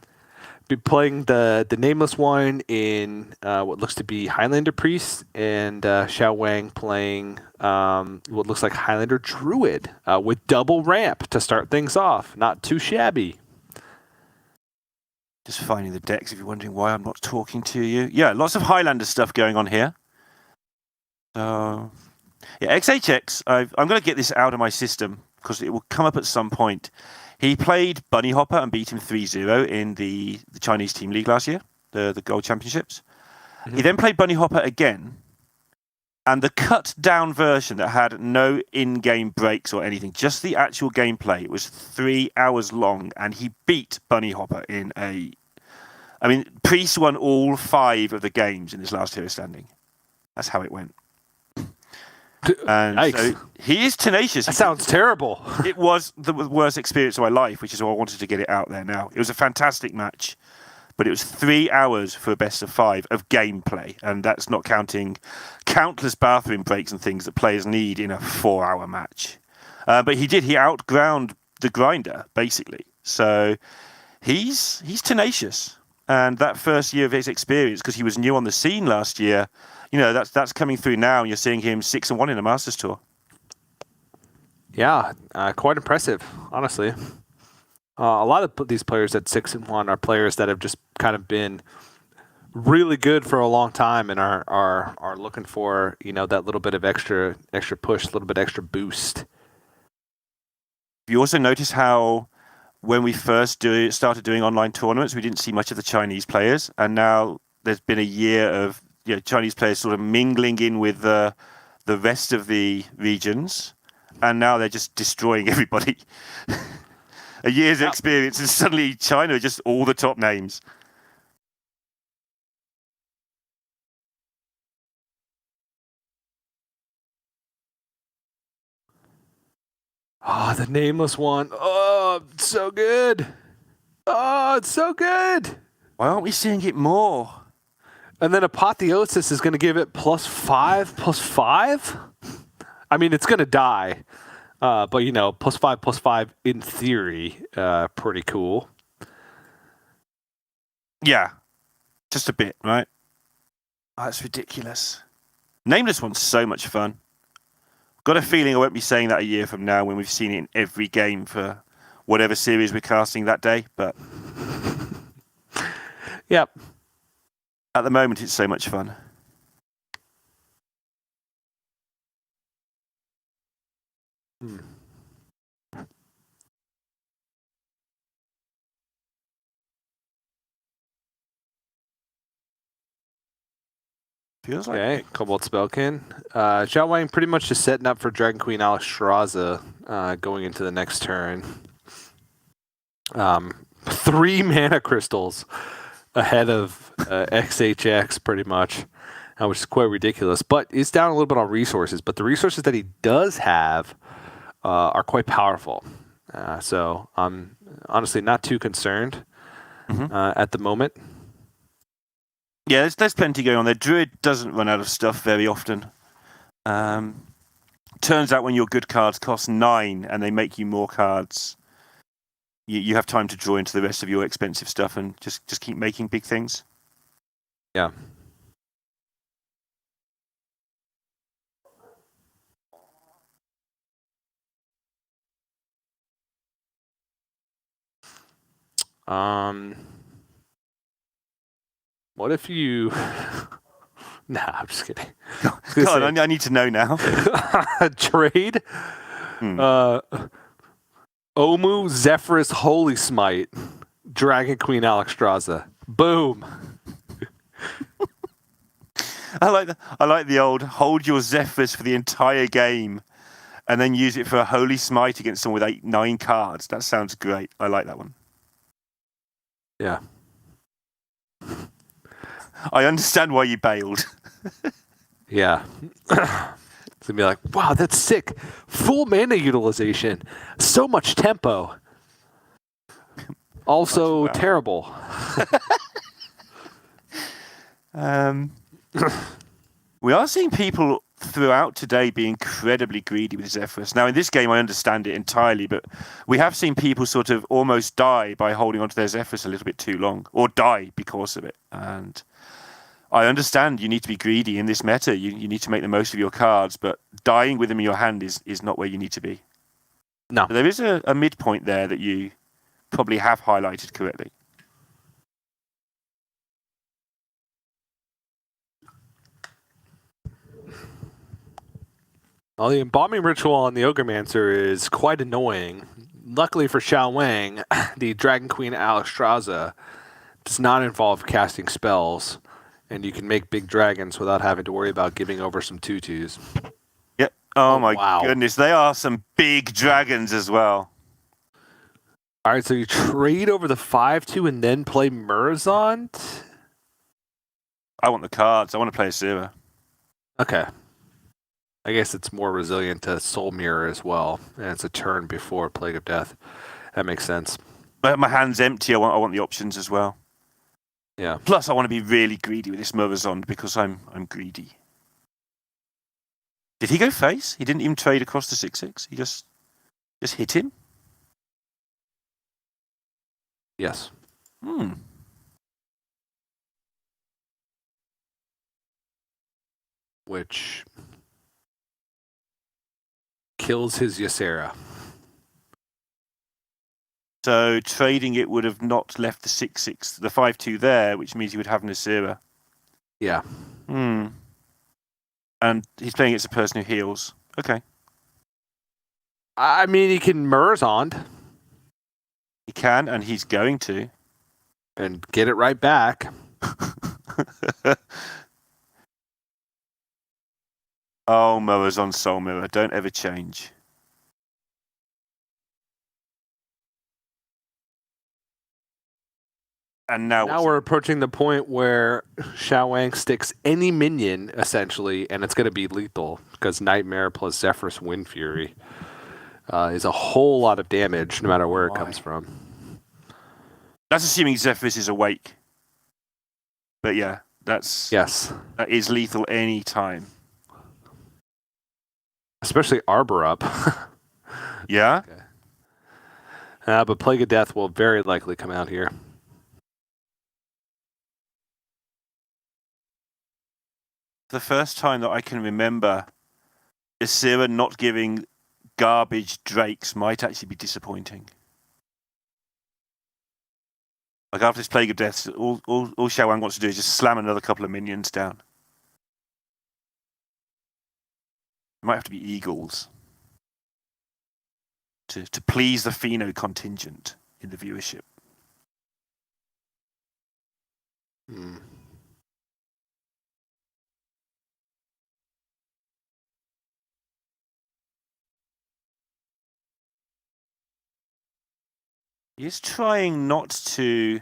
be playing the Nameless one in what looks to be Highlander Priest, and Xiao Wang playing what looks like Highlander Druid with double ramp to start things off. Not too shabby. Just finding the decks if you're wondering why I'm not talking to you. Yeah, lots of Highlander stuff going on here. So, yeah, XHX, I'm going to get this out of my system because it will come up at some point. He played Bunny Hopper and beat him 3-0 in the Chinese Team League last year, the Gold Championships. Mm-hmm. He then played Bunny Hopper again, and the cut-down version that had no in-game breaks or anything, just the actual gameplay, it was 3 hours long, and he beat Bunny Hopper in a... I mean, Priest won all 5 of the games in this last hero standing. That's how it went. And Yikes. so he is tenacious. That sounds terrible. It was the worst experience of my life, which is why I wanted to get it out there now. It was a fantastic match, but it was 3 hours for a best of 5 of gameplay, and that's not counting countless bathroom breaks and things that players need in a 4-hour match. But he outground the grinder, basically. So he's tenacious. And that first year of his experience, because he was new on the scene last year, you know, that's coming through now, and you're seeing him 6-1 in a Masters Tour. Yeah, quite impressive, honestly. A lot of these players at 6-1 are players that have just kind of been really good for a long time and are looking for, you know, that little bit of extra push, a little bit extra boost. You also notice how when we first started doing online tournaments, we didn't see much of the Chinese players, and now there's been a year of Chinese players sort of mingling in with the rest of the regions, and now they're just destroying everybody. A year's experience, and suddenly China are just all the top names. Oh, the Nameless one. Oh, it's so good. Oh, it's so good. Why aren't we seeing it more? And then Apotheosis is going to give it +5/+5. I mean, it's going to die. But, you know, +5/+5 in theory, pretty cool. Yeah. Just a bit, right? Oh, that's ridiculous. Nameless one's so much fun. Got a feeling I won't be saying that a year from now when we've seen it in every game for whatever series we're casting that day, but... Yep. At the moment, it's so much fun. Feels like Okay, Cobalt Spellkin. Xiao Wang pretty much just setting up for Dragon Queen Alexstrasza going into the next turn. 3 mana crystals ahead of XHX pretty much, which is quite ridiculous. But it's down a little bit on resources. But the resources that he does have are quite powerful. So I'm honestly not too concerned at the moment. Yeah, there's plenty going on there. Druid doesn't run out of stuff very often. Turns out when your good cards cost 9 and they make you more cards, you have time to draw into the rest of your expensive stuff and just keep making big things. Yeah. What if you... Nah, I'm just kidding. God, I need to know now. Trade? Omu Zephyrus Holy Smite, Dragon Queen Alexstrasza. Boom. I like the old hold your Zephyrus for the entire game and then use it for a Holy Smite against someone with 8-9 cards. That sounds great. I like that one. Yeah. I understand why you bailed. Yeah. It's going to be like, wow, that's sick. Full mana utilization. So much tempo. Also terrible. We are seeing people throughout today be incredibly greedy with Zephyrus. Now, in this game, I understand it entirely, but we have seen people sort of almost die by holding onto their Zephyrus a little bit too long, or die because of it. And I understand you need to be greedy in this meta. You need to make the most of your cards, but dying with them in your hand is not where you need to be. No. So there is a midpoint there that you probably have highlighted correctly. Well, the embalming ritual on the Ogremancer is quite annoying. Luckily for Xiao Wang, the Dragon Queen Alexstrasza does not involve casting spells, and you can make big dragons without having to worry about giving over some tutus. Yep. Oh my wow. goodness, they are some big dragons as well. All right, so you trade over the 5-2 and then play Murazond? I want the cards. I want to play Asura. Okay. I guess it's more resilient to Soul Mirror as well, and it's a turn before Plague of Death. That makes sense. But my hand's empty. I want the options as well. Yeah. Plus, I want to be really greedy with this Murazond because I'm greedy. Did he go face? He didn't even trade across the 6-6. He just hit him. Yes. Which kills his Ysera. So trading it would have not left the 6-6, the 5-2 there, which means he would have an Asura. Yeah. And he's playing against a person who heals. Okay. I mean, he can Murazond. He can, and he's going to. And get it right back. Oh, Murazond Soul Mirror. Don't ever change. And now we're approaching the point where Xiao Wang sticks any minion, essentially, and it's going to be lethal, because Nightmare plus Zephyrus Wind Fury is a whole lot of damage, no matter where it comes from. That's assuming Zephyrus is awake. But yeah, that is lethal any time. Especially Arbor up. Yeah? Okay. But Plague of Death will very likely come out here. The first time that I can remember Asura not giving garbage drakes might actually be disappointing. Like after this Plague of Death, all Xiao Wang wants to do is just slam another couple of minions down. It might have to be eagles to please the Pheno contingent in the viewership. He's trying not to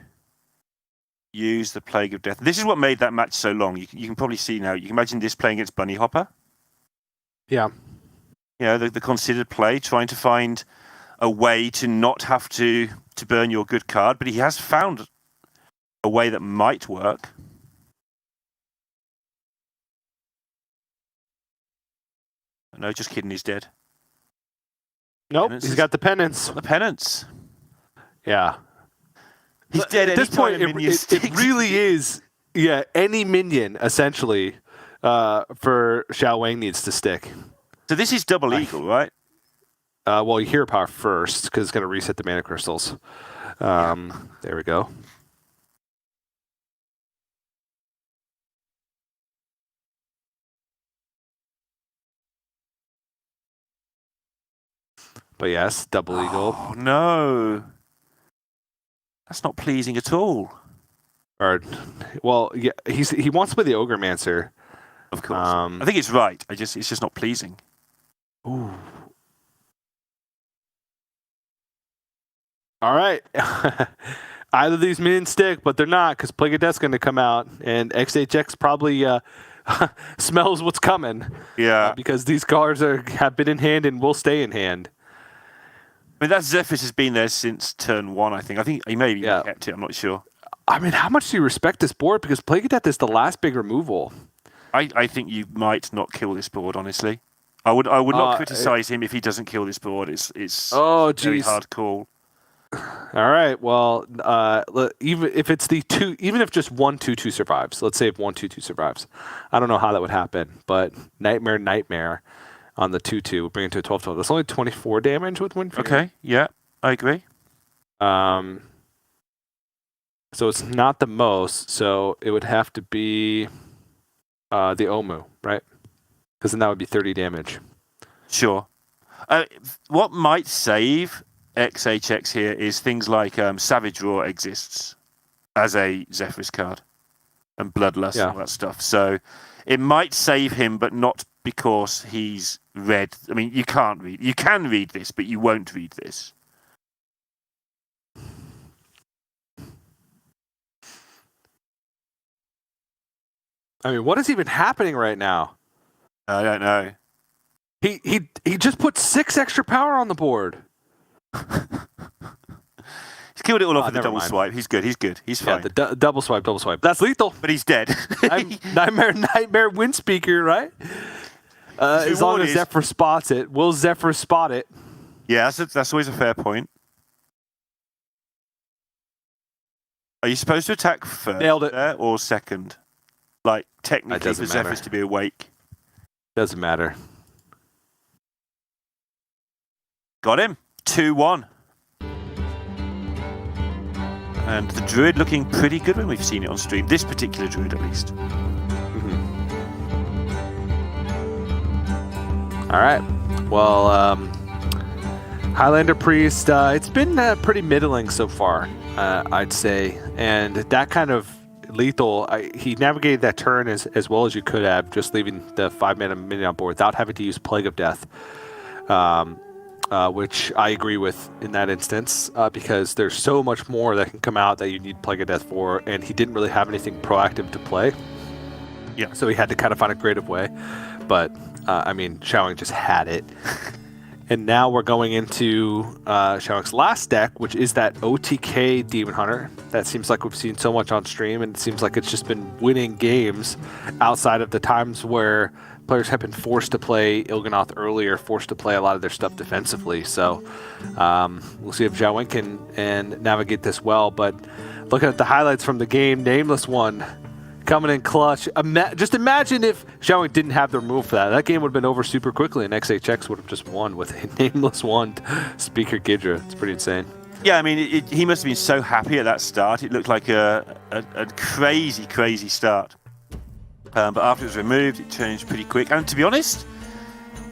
use the Plague of Death. This is what made that match so long. You can probably see now. You can imagine this playing against Bunny Hopper. Yeah. You know, the considered play, trying to find a way to not have to burn your good card, but he has found a way that might work. No, just kidding, he's dead. Nope, he's got the penance. The penance. Yeah. He's dead at this point. It really is, any minion, essentially, for Xiao Wang needs to stick. So this is double eagle, right? Well, you Hero Power first, because it's going to reset the mana crystals. There we go. But yes, double eagle. Oh, no. That's not pleasing at all. Or, well, yeah, he wants to play the Ogremancer. Of course. I think it's right. It's just not pleasing. Ooh. All right. Either of these minions stick, but they're not, because Plague of Death's going to come out, and XHX probably smells what's coming. Yeah. Because these cards have been in hand and will stay in hand. I mean, that Zephyrus has been there since turn 1, I think. I think he maybe kept it, I'm not sure. I mean, how much do you respect this board? Because Plague of Death is the last big removal. I think you might not kill this board, honestly. I would not criticize him if he doesn't kill this board. It's a very hard call. All right. Well, even if it's even if just 1/2/2 survives, let's say if 1/2/2 survives, I don't know how that would happen, but Nightmare on the 2/2 would bring it to a 12/12. That's only 24 damage with Wind Fury. Okay. Yeah, I agree. So it's not the most. So it would have to be the Omu, right? Because then that would be 30 damage. Sure. What might save XHX here is things like Savage Roar exists as a Zephyrus card and Bloodlust and all that stuff. So it might save him, but not because he's red. I mean, you can read this, but you won't read this. I mean, what is even happening right now? I don't know. He just put 6 extra power on the board. He's killed it all off with the double swipe. He's good. He's fine. Yeah, the double swipe. That's lethal. But he's dead. Nightmare wind speaker, right? As long as Zephyr spots it. Will Zephyr spot it? Yeah, that's always a fair point. Are you supposed to attack first there or second? Like, technically, for Zephyrs to be awake. Doesn't matter. Got him. 2-1. And the Druid looking pretty good when we've seen it on stream. This particular Druid, at least. All right. Well, Highlander Priest, it's been pretty middling so far, I'd say. And that kind of lethal, he navigated that turn as well as you could have, just leaving the 5-mana minion on board without having to use Plague of Death, which I agree with in that instance, because there's so much more that can come out that you need Plague of Death for, and he didn't really have anything proactive to play. Yeah. So he had to kind of find a creative way. But, I mean, Xiaowing just had it. And now we're going into Xiaowing's last deck, which is that OTK Demon Hunter. That seems like we've seen so much on stream, and it seems like it's just been winning games outside of the times where players have been forced to play Il'gynoth earlier, forced to play a lot of their stuff defensively. So we'll see if Xiaowing can navigate this well. But looking at the highlights from the game, Nameless One coming in clutch. Just imagine if Xiaowing didn't have the remove for that. That game would have been over super quickly, and XHX would have just won with a Nameless One Speaker Gidra. It's pretty insane. Yeah, I mean, he must have been so happy at that start. It looked like a crazy, crazy start. But after it was removed, it changed pretty quick. And to be honest,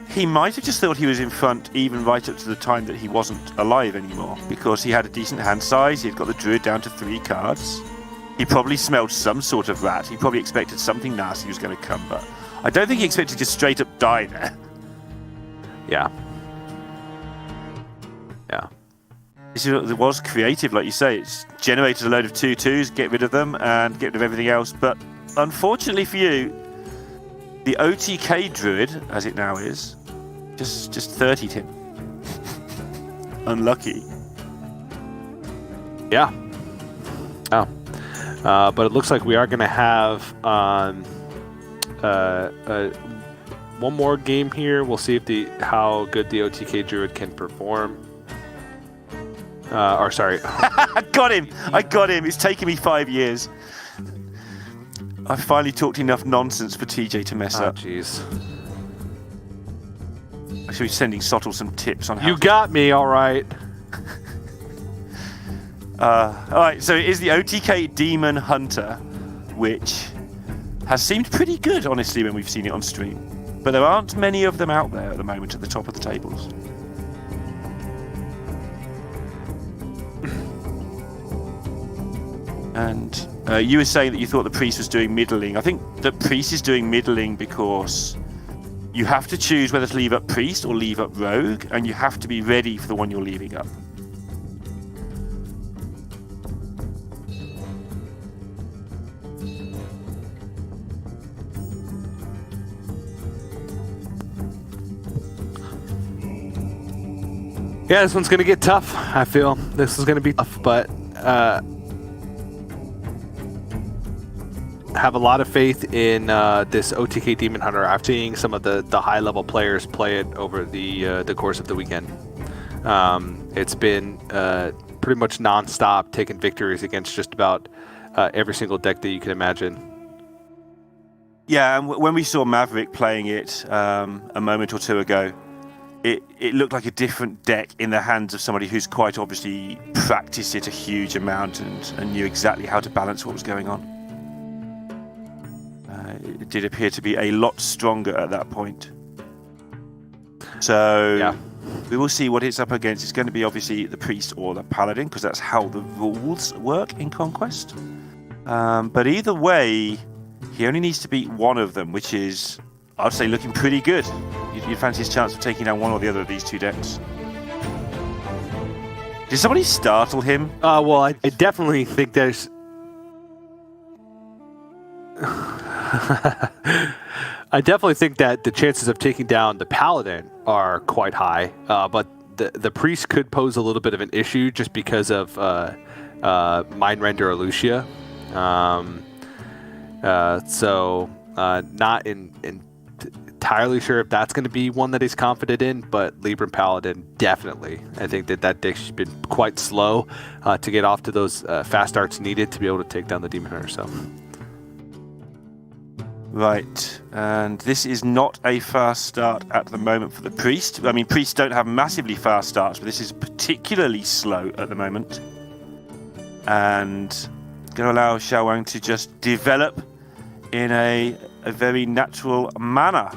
he might have just thought he was in front even right up to the time that he wasn't alive anymore, because he had a decent hand size. He had got the Druid down to 3 cards. He probably smelled some sort of rat. He probably expected something nasty was going to come, but I don't think he expected to just straight up die there. Yeah. Yeah. It was creative, like you say. It's generated a load of 2/2s, get rid of them, and get rid of everything else. But unfortunately for you, the OTK Druid, as it now is, just 30'd him. Unlucky. Yeah. Oh. But it looks like we are going to have one more game here. We'll see if how good the OTK Druid can perform. Sorry. I got him. It's taken me 5 years. I finally talked enough nonsense for TJ to mess up. Jeez. I should be sending Sottle some tips on how. You got me, all right. All right, so it is the OTK Demon Hunter, which has seemed pretty good, honestly, when we've seen it on stream. But there aren't many of them out there at the moment at the top of the tables. And you were saying that you thought the Priest was doing middling. I think the Priest is doing middling because you have to choose whether to leave up Priest or leave up Rogue, and you have to be ready for the one you're leaving up. Yeah, this one's going to get tough, I feel. This is going to be tough, but have a lot of faith in this OTK Demon Hunter. I've seen some of the high-level players play it over the course of the weekend. It's been pretty much non-stop taking victories against just about every single deck that you can imagine. Yeah, and when we saw Maverick playing it a moment or two ago, it looked like a different deck in the hands of somebody who's quite obviously practiced it a huge amount and knew exactly how to balance what was going on. It did appear to be a lot stronger at that point. So yeah. We will see what it's up against. It's going to be obviously the Priest or the Paladin, because that's how the rules work in Conquest. But either way, he only needs to beat one of them, which is, I'd say, looking pretty good. You'd fancy his chance of taking down one or the other of these two decks. Did somebody startle him? Well, I definitely think there's... I definitely think that the chances of taking down the Paladin are quite high, but the Priest could pose a little bit of an issue just because of Mind Render or Lucia. So not entirely sure if that's going to be one that he's confident in, but Libram Paladin definitely. I think that deck's been quite slow to get off to those fast starts needed to be able to take down the Demon Hunter. So. Right, and this is not a fast start at the moment for the Priest. I mean, Priests don't have massively fast starts, but this is particularly slow at the moment. And going to allow Xiao Wang to just develop in a very natural manner.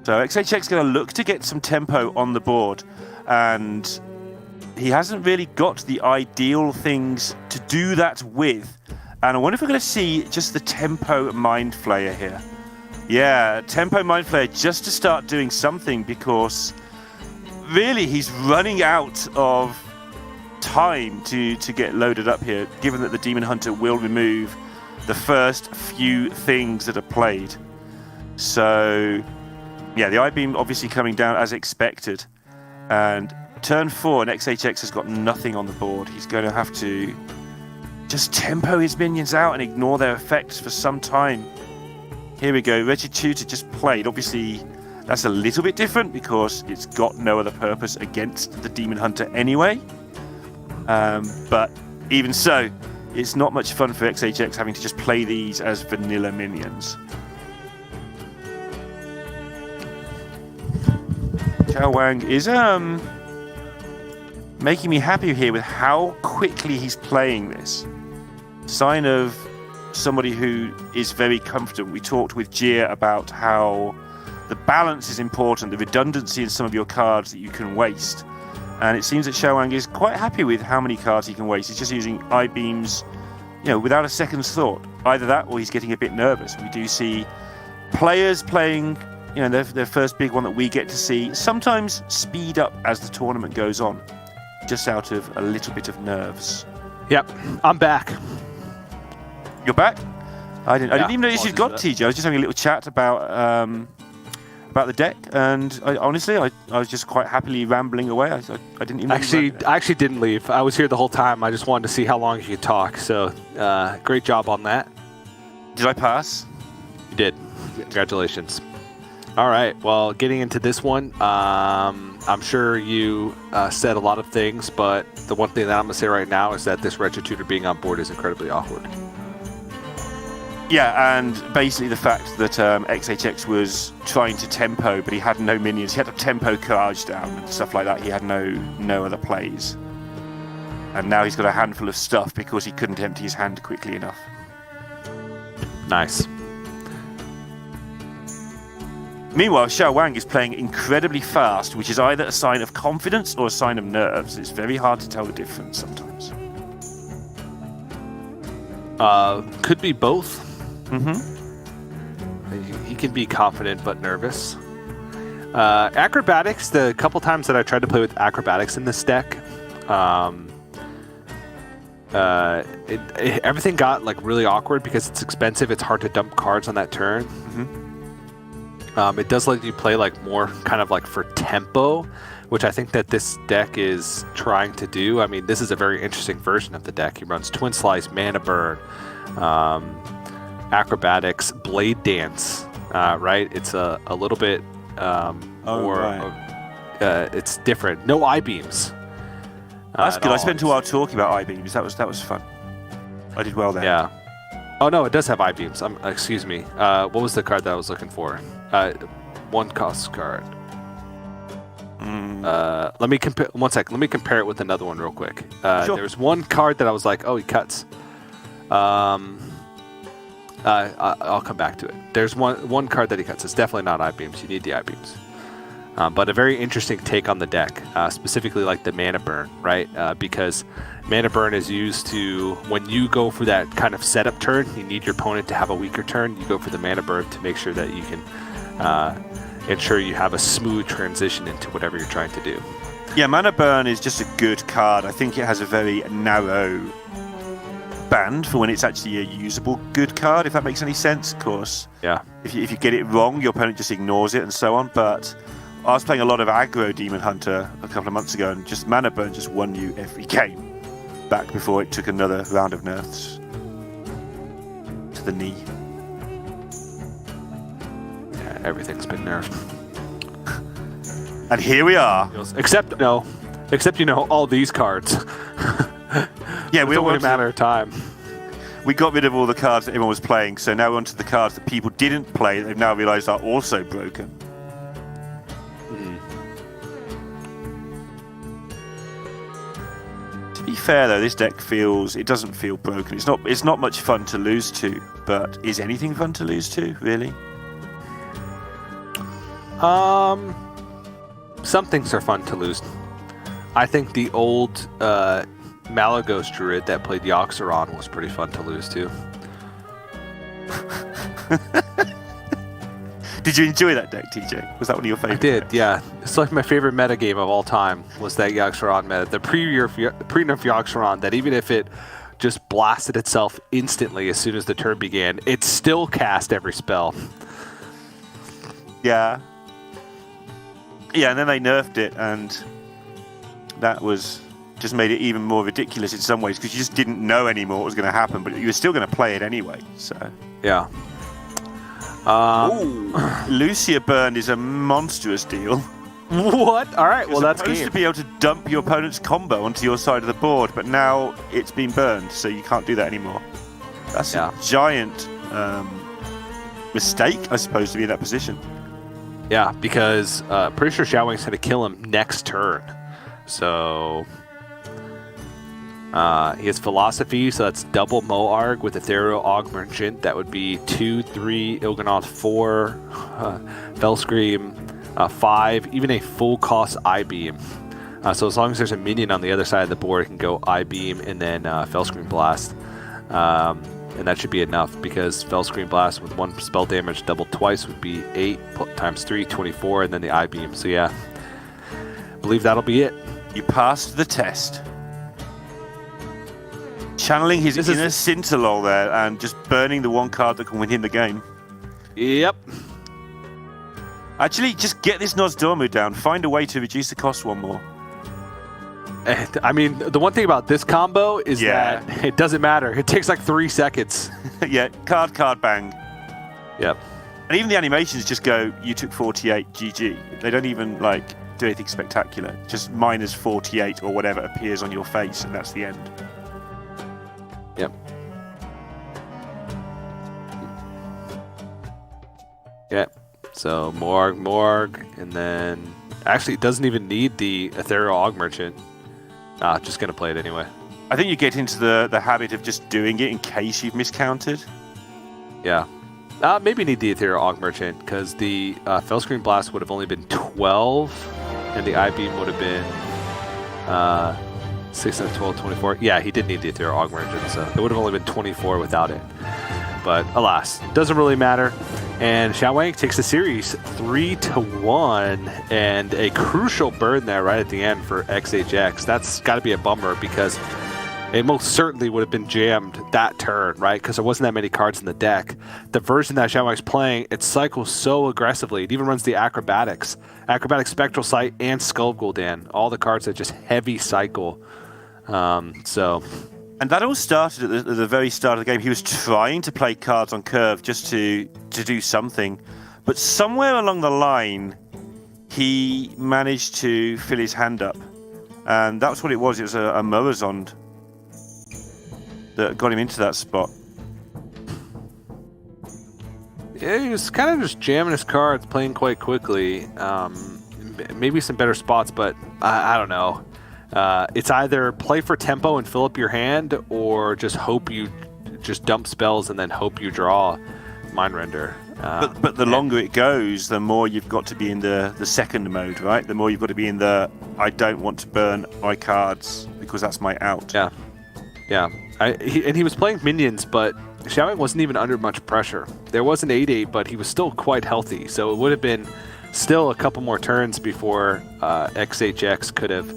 So XHX is going to look to get some tempo on the board, and he hasn't really got the ideal things to do that with. And I wonder if we're going to see just the Tempo Mind Flayer here. Yeah, Tempo Mind Flayer just to start doing something, because really he's running out of time to get loaded up here, given that the Demon Hunter will remove the first few things that are played. So, yeah, the I-Beam obviously coming down as expected. And turn 4, and XHX has got nothing on the board. He's going to have to just tempo his minions out and ignore their effects for some time. Here we go, Regitutor just played. Obviously, that's a little bit different because it's got no other purpose against the Demon Hunter anyway. But even so, it's not much fun for XHX having to just play these as vanilla minions. Xiao Wang is making me happy here with how quickly he's playing this. Sign of somebody who is very comfortable. We talked with Jia about how the balance is important, the redundancy in some of your cards that you can waste. And it seems that Xiao Wang is quite happy with how many cards he can waste. He's just using I-Beams, without a second's thought. Either that or he's getting a bit nervous. We do see players playing, their first big one that we get to see, sometimes speed up as the tournament goes on, just out of a little bit of nerves. Yep, I'm back. You're back? I didn't even notice you'd got TJ. I was just having a little chat about the deck, and I was just quite happily rambling away. I didn't even... I actually didn't leave. I was here the whole time. I just wanted to see how long you could talk. So, great job on that. Did I pass? You did. Congratulations. All right. Well, getting into this one, I'm sure you said a lot of things, but the one thing that I'm going to say right now is that this Regitutor being on board is incredibly awkward. Yeah, and basically the fact that XHX was trying to tempo, but he had no minions. He had to tempo Courage down and stuff like that. He had no other plays. And now he's got a handful of stuff because he couldn't empty his hand quickly enough. Nice. Meanwhile, Xiao Wang is playing incredibly fast, which is either a sign of confidence or a sign of nerves. It's very hard to tell the difference sometimes. Could be both. Mm-hmm. He can be confident but nervous. Acrobatics, the couple times that I tried to play with Acrobatics in this deck, everything got really awkward because it's expensive. It's hard to dump cards on that turn. Mm-hmm. It does let you play more kind of for tempo, which I think that this deck is trying to do. I mean, this is a very interesting version of the deck. He runs Twin Slice, Mana Burn, Acrobatics, Blade Dance, right? It's a little bit more. Right. It's different. No I-beams. That's good. I spent a while talking about I-beams. That was fun. I did well there. Yeah. Oh no, it does have I-beams. Excuse me. What was the card that I was looking for? One cost card. Let me compare. 1 sec. Let me compare it with another one real quick. Sure. There's one card that I was like, oh, he cuts. I'll come back to it. There's one card that he cuts. It's definitely not I-beams. You need the I-beams. But a very interesting take on the deck, specifically like the mana burn, right? Because mana burn is used to, when you go for that kind of setup turn, you need your opponent to have a weaker turn. You go for the mana burn to make sure that you can ensure you have a smooth transition into whatever you're trying to do. Yeah, mana burn is just a good card. I think it has a very narrow band for when it's actually a usable good card, if that makes any sense. Of course, yeah. If you get it wrong, your opponent just ignores it and so on. But I was playing a lot of aggro Demon Hunter a couple of months ago, and just mana burn just won you every game back before it took another round of nerfs to the knee. Yeah, everything's been nerfed. And here we are. Except all these cards. Yeah, we it's all only a matter of time. We got rid of all the cards that everyone was playing, so now we're onto the cards that people didn't play. They've now realised are also broken. To be fair, though, this deck doesn't feel broken. It's not much fun to lose to, but is anything fun to lose to, really? Some things are fun to lose. I think the old Malagos Druid that played Yoxeron was pretty fun to lose to. Did you enjoy that deck, TJ? Was that one of your favorites? I did, yeah. It's like my favorite metagame of all time was that Yoxeron meta. The pre-nerf Yoxeron, that even if it just blasted itself instantly as soon as the turn began, it still cast every spell. Yeah. Yeah, and then they nerfed it, and that was just made it even more ridiculous in some ways, because you just didn't know anymore what was going to happen, but you were still going to play it anyway. So yeah. Lucia Burn is a monstrous deal. What? All right, well, that's supposed to be able to dump your opponent's combo onto your side of the board, but now it's been burned, so you can't do that anymore. That's a giant mistake, I suppose, to be in that position. Yeah, because pretty sure Xiao Wang's going to kill him next turn. So he has Philosophy, so that's double Moarg with Ethereal Augmentation. That would be 2, 3, Il'gynoth 4, Fellscream 5, even a full cost I-Beam. So as long as there's a minion on the other side of the board, it can go I-Beam and then Fellscream Blast. And that should be enough, because Fellscream Blast with 1 spell damage doubled twice would be 8 times 3, 24, and then the I-Beam. So yeah, I believe that'll be it. You passed the test. Channeling his inner Scintillol there and just burning the one card that can win him the game. Yep. Actually, just get this Nozdormu down. Find a way to reduce the cost one more. I mean, the one thing about this combo is that it doesn't matter. It takes like 3 seconds. Yeah, card, bang. Yep. And even the animations just go, you took 48, GG. They don't even, do anything spectacular. Just minus 48 or whatever appears on your face, and that's the end. Yep. Yep. So, Morg, and then... Actually, it doesn't even need the Ethereal Augmerchant. Just going to play it anyway. I think you get into the habit of just doing it in case you've miscounted. Yeah. Maybe need the Ethereal Augmerchant, because the Fellscream Blast would have only been 12, and the I-Beam would have been 6, 9, 12, 24. Yeah, he did need the Ethereal Augmerchant, so it would have only been 24 without it. But alas, doesn't really matter. And Xiao Wang takes the series 3-1, and a crucial burn there right at the end for XHX. That's got to be a bummer, because it most certainly would have been jammed that turn, right? Because there wasn't that many cards in the deck. The version that Xiao Wang's playing, it cycles so aggressively. It even runs the Acrobatics, Spectral Sight, and Skull Gul'dan. All the cards that just heavy cycle. So And that all started at the very start of the game. He was trying to play cards on curve just to do something. But somewhere along the line, he managed to fill his hand up. And that's what it was. It was a Morazond that got him into that spot. Yeah, he was kind of just jamming his cards, playing quite quickly. Maybe some better spots, but I don't know. It's either play for tempo and fill up your hand, or just hope you just dump spells and then hope you draw Mind Render. But the longer it goes, the more you've got to be in the second mode, right? The more you've got to be in the I don't want to burn my cards because that's my out. Yeah. He was playing minions, but Xiaowing wasn't even under much pressure. There was an 8-8, but he was still quite healthy, so it would have been still a couple more turns before XHX could have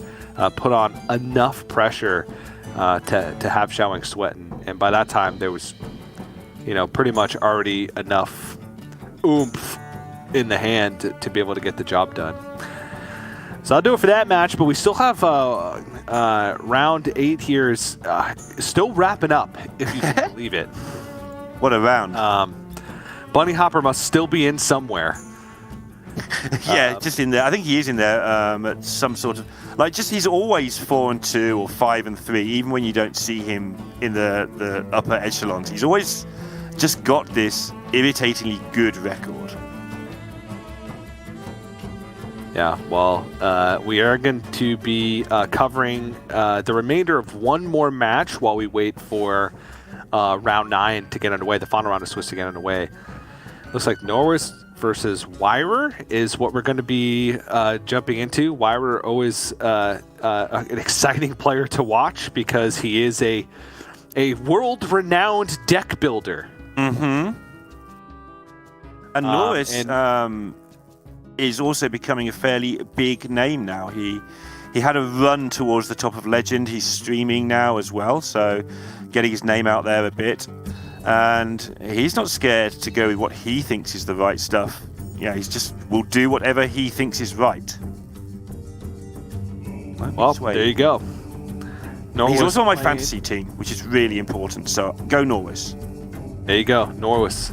put on enough pressure to have Xiaowing sweating. And by that time, there was, pretty much already enough oomph in the hand to be able to get the job done. So I'll do it for that match, but we still have round 8 here is still wrapping up, if you can believe it. What a round. Bunny Hopper must still be in somewhere. Yeah, just in there. I think he is in there at some sort of... he's always 4-2 or 5-3, even when you don't see him in the upper echelons. He's always just got this irritatingly good record. Yeah, well, we are going to be covering the remainder of one more match while we wait for round 9 to get underway, the final round of Swiss to get underway. Looks like Norwis versus Wyrer is what we're going to be jumping into. Wyrer always an exciting player to watch because he is a world-renowned deck builder. Mm-hmm. And Norwis is also becoming a fairly big name now. He had a run towards the top of Legend. He's streaming now as well, so getting his name out there a bit. And he's not scared to go with what he thinks is the right stuff. Yeah, will do whatever he thinks is right. Well, there you go. Norwis he's also on my fantasy team, which is really important. So go Norwis. There you go, Norwis.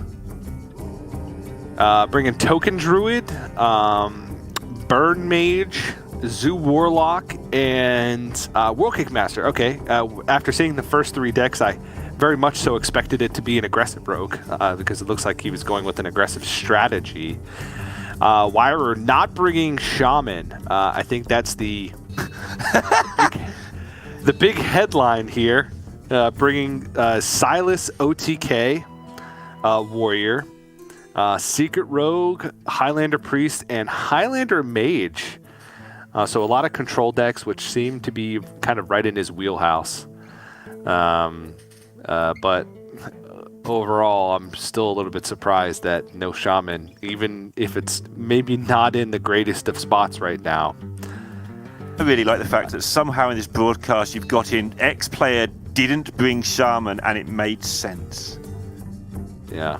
Bringing Token Druid, Burn Mage, Zoo Warlock, and World Kickmaster. Okay, after seeing the first 3 decks, I very much so expected it to be an aggressive rogue because it looks like he was going with an aggressive strategy. Wyrer not bringing Shaman. I think that's the big headline here. Bringing Silas OTK, Warrior, Secret Rogue, Highlander Priest, and Highlander Mage. So a lot of control decks, which seem to be kind of right in his wheelhouse. But overall, I'm still a little bit surprised that no Shaman, even if it's maybe not in the greatest of spots right now. I really like the fact that somehow in this broadcast you've got in X player didn't bring Shaman and it made sense. Yeah.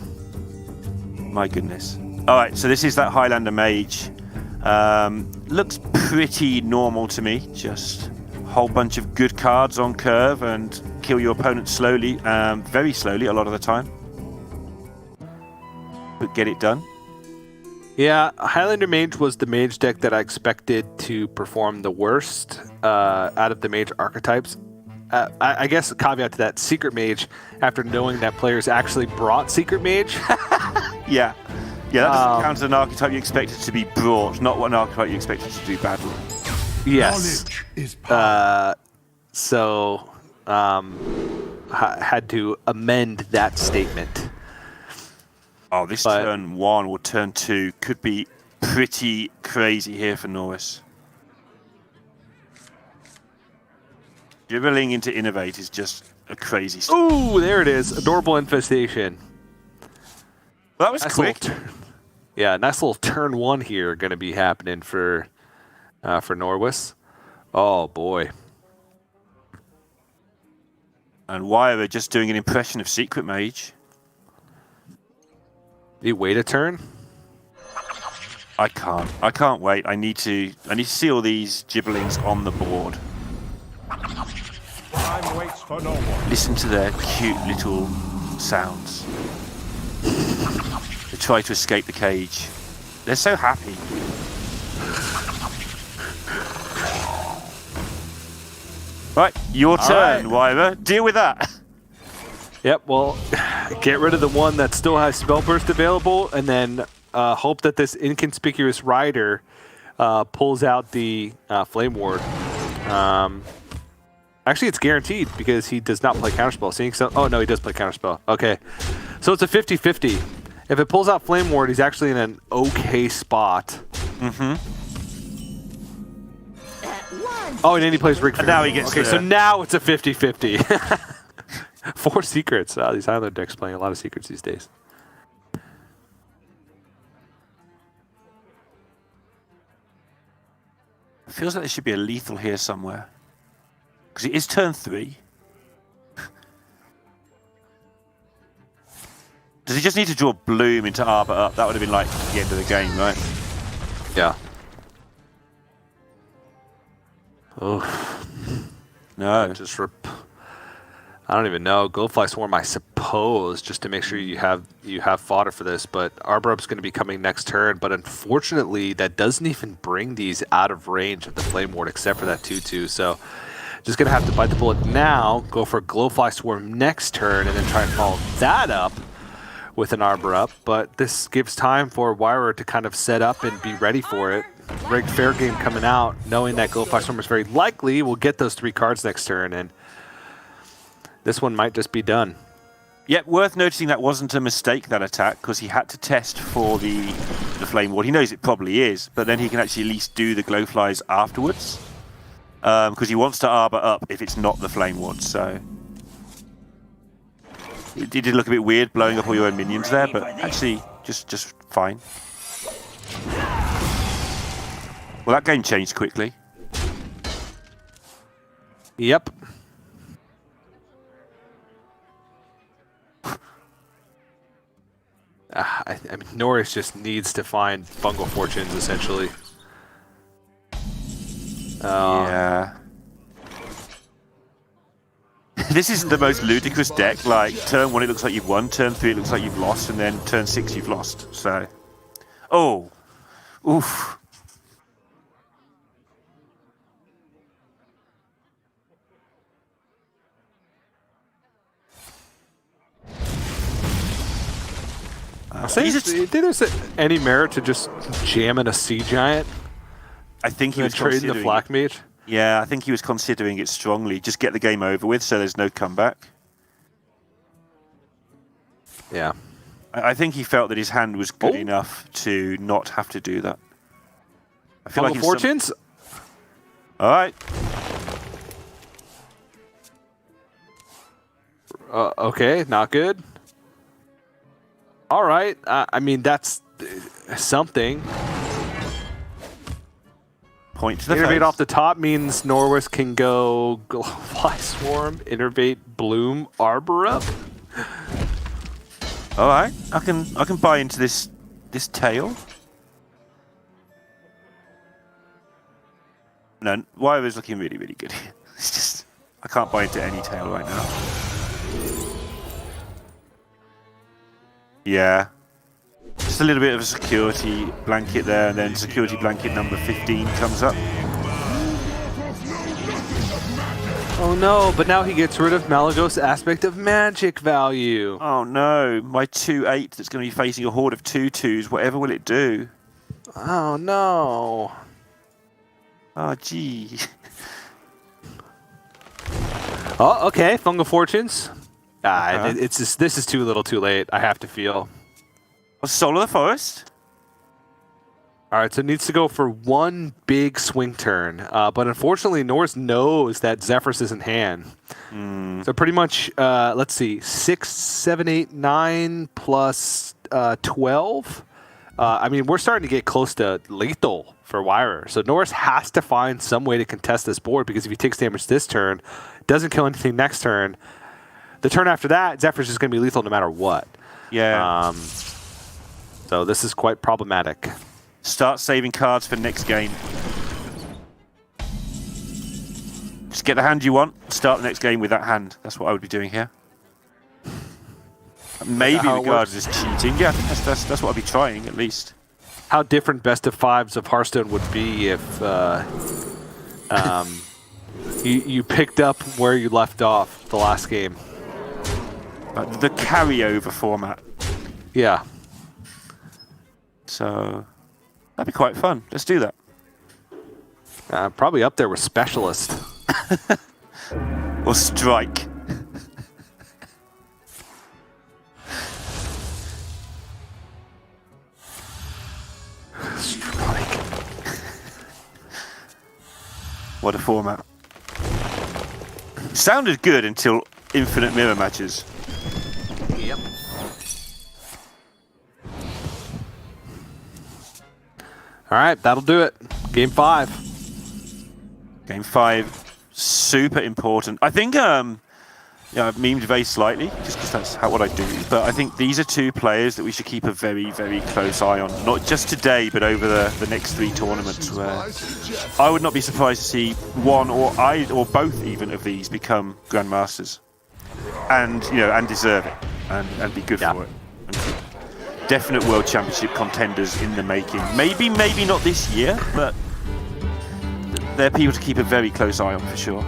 My goodness. All right, so this is that Highlander Mage. Looks pretty normal to me. Just a whole bunch of good cards on curve and kill your opponent slowly, very slowly a lot of the time. But get it done. Yeah, Highlander Mage was the mage deck that I expected to perform the worst out of the mage archetypes. I guess a caveat to that, Secret Mage, after knowing that players actually brought Secret Mage. Yeah, that doesn't count as an archetype you expect it to be brought, not an archetype you expect it to do badly. Yes. So, had to amend that statement. Oh, this turn 1 or turn 2 could be pretty crazy here for Norwis. Dribbling into Innovate is just a crazy stuff. Ooh, there it is. Adorable Infestation. Well, that was nice quick. Yeah, nice little turn 1 here going to be happening for Norwis. Oh, boy. And Wyrer just doing an impression of Secret Mage. You wait a turn? I can't wait. I need to see all these gibblings on the board. Time waits for no one. Listen to their cute little sounds. They try to escape the cage. They're so happy. Right, your turn, Wyver. Deal with that. Yep, well, get rid of the one that still has Spell Burst available, and then hope that this inconspicuous rider pulls out the Flame Ward. Actually, it's guaranteed because he does not play Counterspell. Seeing so, oh no, he does play Counterspell. Okay, so it's a 50-50. If it pulls out Flame Ward, he's actually in an okay spot. Mm-hmm. Oh, and then he plays Rig Fear. And now he gets okay, so now it's a 50-50. 4 secrets. These Highlander decks playing a lot of secrets these days. Feels like there should be a lethal here somewhere. Because it is turn 3. Does he just need to draw Bloom into Arbor up? That would have been like the end of the game, right? Yeah. Oh. No. Just I don't even know. Glowfly Swarm, I suppose, just to make sure you have fodder for this. But Arbor Up's going to be coming next turn. But unfortunately, that doesn't even bring these out of range of the Flame Ward, except for that 2/2. So just going to have to bite the bullet now, go for Glowfly Swarm next turn, and then try and follow that up with an Arbor Up. But this gives time for Wyrer to kind of set up and be ready for it. Rigged Fair Game coming out, knowing that Glowfly Swarm is very likely will get those 3 cards next turn, and this one might just be done. Yep, worth noticing that wasn't a mistake, that attack, because he had to test for the Flame Ward. He knows it probably is, but then he can actually at least do the Glowflies afterwards. Because he wants to Arbor up if it's not the Flame Ward, so... It did look a bit weird blowing up all your own minions there, but actually just fine. Well, that game changed quickly. Yep. I mean, Norris just needs to find Fungal Fortunes, essentially. Yeah. This is the most ludicrous deck. Like, turn 1 it looks like you've won, turn 3 it looks like you've lost, and then turn 6 you've lost. So, oh, oof. Think there's any merit to just jamming a Sea Giant? I think he was trading the considering Flak Mage. Yeah, I think he was considering it strongly. Just get the game over with, so there's no comeback. Yeah. I think he felt that his hand was good enough to not have to do that. I feel Fungal Fortunes. All right. Okay, not good. All right. I mean, that's something. Point to the Innervate face. off the top means Norwis can go Glowfly Swarm, Innervate, Bloom, Arbor Up. All right, I can buy into this tail. No, Wyver's looking really, really good. It's just I can't buy into any tail right now. Yeah. Just a little bit of a security blanket there, and then security blanket number 15 comes up. Oh no, but now he gets rid of Malagos Aspect of Magic value. Oh no, my 2/8 that's going to be facing a horde of 2/2s, whatever will it do? Oh no. Oh gee. Oh, okay, Fungal Fortunes. It's just, this is too little too late, I have to feel. Soul of the Forest? Alright, so it needs to go for one big swing turn. But unfortunately, Norris knows that Zephyrs is in hand. So pretty much, let's see, 6, 7, 8, 9 plus 12. I mean, we're starting to get close to lethal for Wyrer. So Norris has to find some way to contest this board, because if he takes damage this turn, doesn't kill anything next turn, the turn after that, Zephyrs is going to be lethal no matter what. Yeah. So this is quite problematic. Start saving cards for next game. Just Get the hand you want. Start the next game with that hand. That's what I would be doing here. Maybe regarded as cheating. Yeah, I think that's what I'd be trying at least. How different best of fives of Hearthstone would be if you picked up where you left off the last game. The carryover format. Yeah. So that'd be quite fun. Let's do that. Probably up there with Specialist. Or Strike. Strike. What a format. Sounded good until infinite mirror matches. Yep. All right, that'll do it. Game 5. Game 5, super important. I think I've memed very slightly, just because that's what I do. But I think these are two players that we should keep a very, very close eye on. Not just today, but over the next 3 tournaments, where I would not be surprised to see one or both even of these become Grandmasters, and deserve it, and be good for it. And definite World Championship contenders in the making. Maybe not this year, but they're people to keep a very close eye on for sure.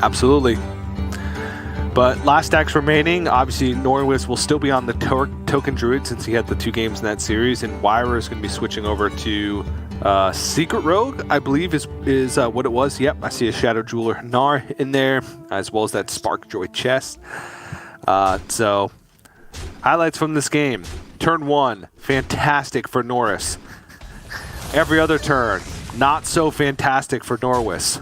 Absolutely. But last decks remaining, obviously Norwis will still be on the Token Druid since he had the 2 games in that series, and Wyra is going to be switching over to Secret Rogue, I believe is what it was. Yep, I see a Shadow Jeweler Gnar in there, as well as that Sparkjoy chest. So, highlights from this game. Turn 1, fantastic for Norris. Every other turn, not so fantastic for Norwis.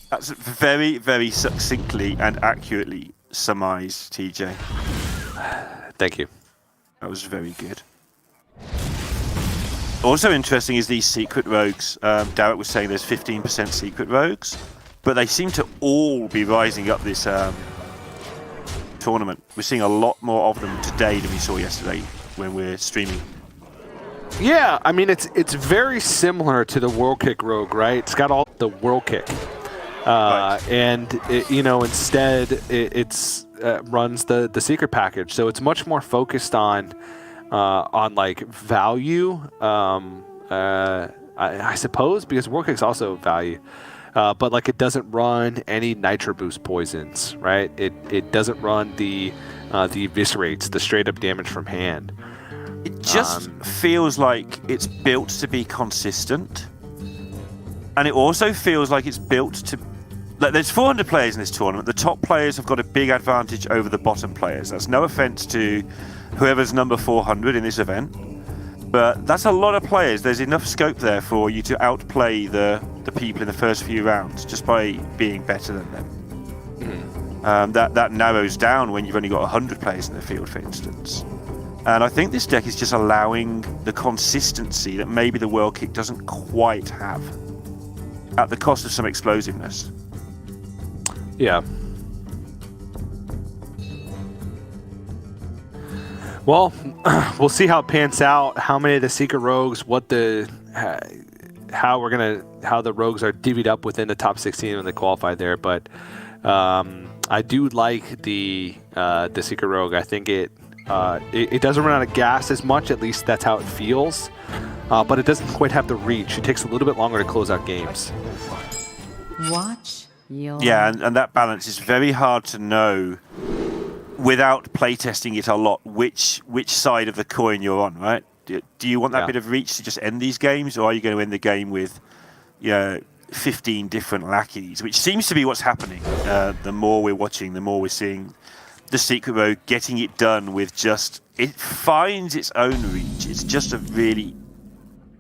That's very, very succinctly and accurately surmised, TJ. Thank you. That was very good. Also interesting is these secret rogues. Darrett was saying there's 15% secret rogues, but they seem to all be rising up this tournament. We're seeing a lot more of them today than we saw yesterday when we're streaming. Yeah, I mean, it's very similar to the World Kick Rogue, right? It's got all the World Kick. Right. And instead it runs the secret package, so it's much more focused on like value. I suppose because World Kick's also value, but like it doesn't run any Nitro Boost poisons, right? It doesn't run the eviscerates, the straight up damage from hand. It just feels like it's built to be consistent, and it also feels like it's built to. Like, there's 400 players in this tournament. The top players have got a big advantage over the bottom players. That's no offense to whoever's number 400 in this event, but that's a lot of players. There's enough scope there for you to outplay the people in the first few rounds just by being better than them. That narrows down when you've only got 100 players in the field, for instance. And I think this deck is just allowing the consistency that maybe the World Kick doesn't quite have, at the cost of some explosiveness. Yeah. Well, we'll see how it pans out. How many of the secret rogues? How the rogues are divvied up within the top 16 when they qualify there. But I do like the secret rogue. I think it doesn't run out of gas as much. At least that's how it feels. But it doesn't quite have the reach. It takes a little bit longer to close out games. Watch your... Yeah, and that balance is very hard to know without playtesting it a lot, which side of the coin you're on, right? Do you want that bit of reach to just end these games, or are you going to end the game with 15 different lackeys, which seems to be what's happening. The more we're watching, the more we're seeing the Secret Road getting it done with just... It finds its own reach. It's just a really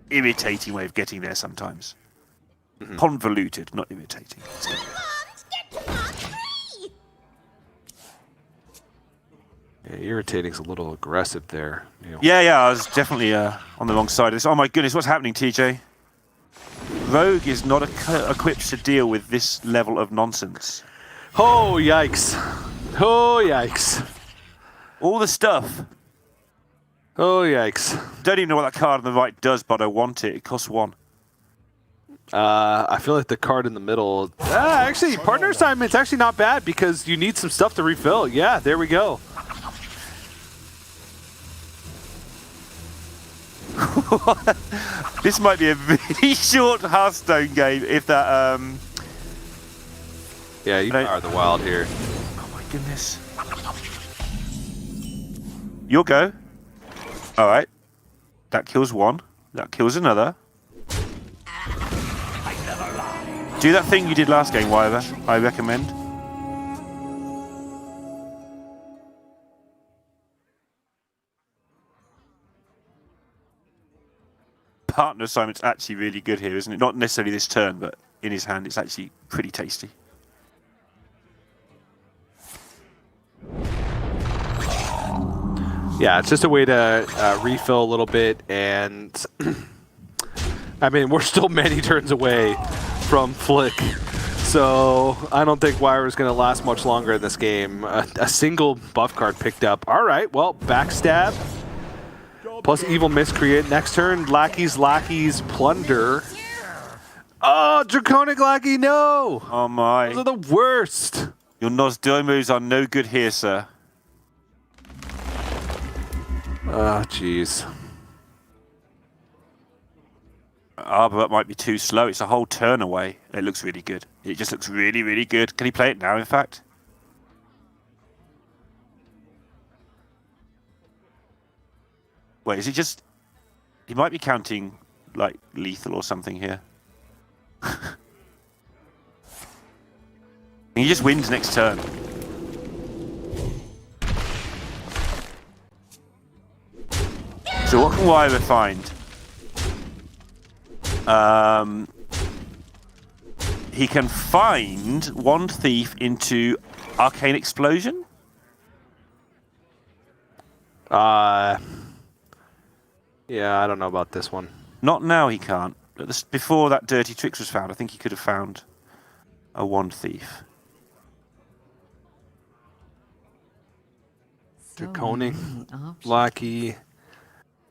irritating way of getting there sometimes. Convoluted, not irritating. Yeah, irritating's a little aggressive there. Yeah, I was definitely on the wrong side of this. Oh my goodness, what's happening, TJ? Rogue is not equipped to deal with this level of nonsense. Oh, yikes. Oh, yikes. All the stuff. Oh, yikes. Don't even know what that card on the right does, but I want it. It costs 1. I feel like the card in the middle. Actually, partner assignment's actually not bad because you need some stuff to refill. Yeah, there we go. This might be a really short Hearthstone game if that. Yeah, you are the wild here. Oh my goodness. You'll go. All right. That kills one. That kills another. Do that thing you did last game, Wyver. I recommend. Partner assignment's actually really good here, isn't it? Not necessarily this turn, but in his hand, it's actually pretty tasty. Yeah, it's just a way to refill a little bit, and I mean, we're still many turns away from Flick, so I don't think Wyver's going to last much longer in this game. A single buff card picked up. All right, well, backstab plus evil miscreant. Next turn, Lackey's Plunder. Oh, Draconic Lackey, no! Oh my. Those are the worst. Your Nosdo moves are no good here, sir. Oh, jeez. Arbor Up might be too slow. It's a whole turn away. It looks really good. It just looks really, really good. Can he play it now, in fact? Wait, is he just... He might be counting, like, lethal or something here. He just wins next turn. So what can Wyver find? He can find one thief into Arcane Explosion. Yeah, I don't know about this one. Not now he can't. Before that Dirty Tricks was found, I think he could have found a one thief. Draconic Lackey.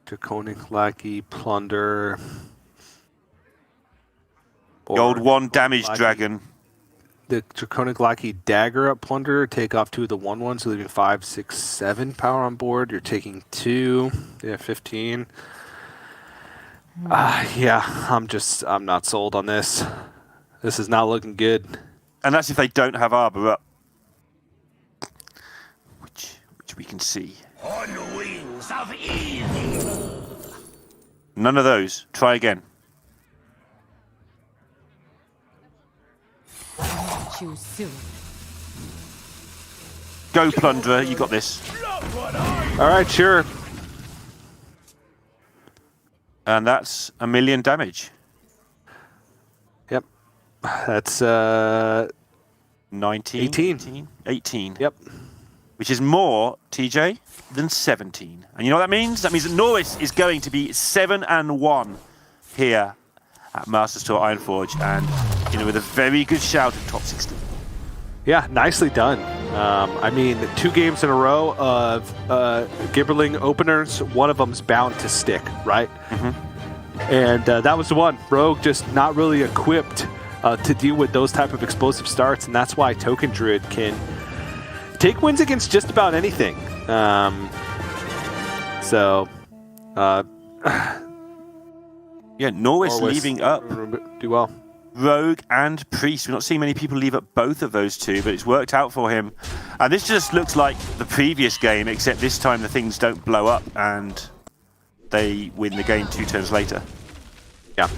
Draconic Lackey, Plunder. The old one damage Lackey. dragon. The Draconic Lackey Dagger Up Plunder. Take off 2 of the 1/1s, leaving 5, 6, 7 power on board. You're taking 2. Yeah, 15. Yeah, I'm not sold on this. This is not looking good. And that's if they don't have Arbor Up. Which we can see. On wings of evil. None of those. Try again. Choose soon. Go, Plunderer. You got this. All right, sure. And that's 1,000,000 damage. Yep. That's 19? 18. 18. Yep. Which is more, TJ, than 17. And you know what that means? That means that Norris is going to be 7-1 here at Masters Tour Ironforge, and with a very good shout at top 16. Yeah, nicely done. I mean, 2 games in a row of Gibberling openers. One of them's bound to stick, right? Mm-hmm. And that was the one. Rogue just not really equipped to deal with those type of explosive starts, and that's why Token Druid can take wins against just about anything. Yeah, Norris leaving up do well. Rogue and Priest. We're not seeing many people leave up both of those two, but it's worked out for him. And this just looks like the previous game, except this time the things don't blow up and they win the game 2 turns later. Yeah.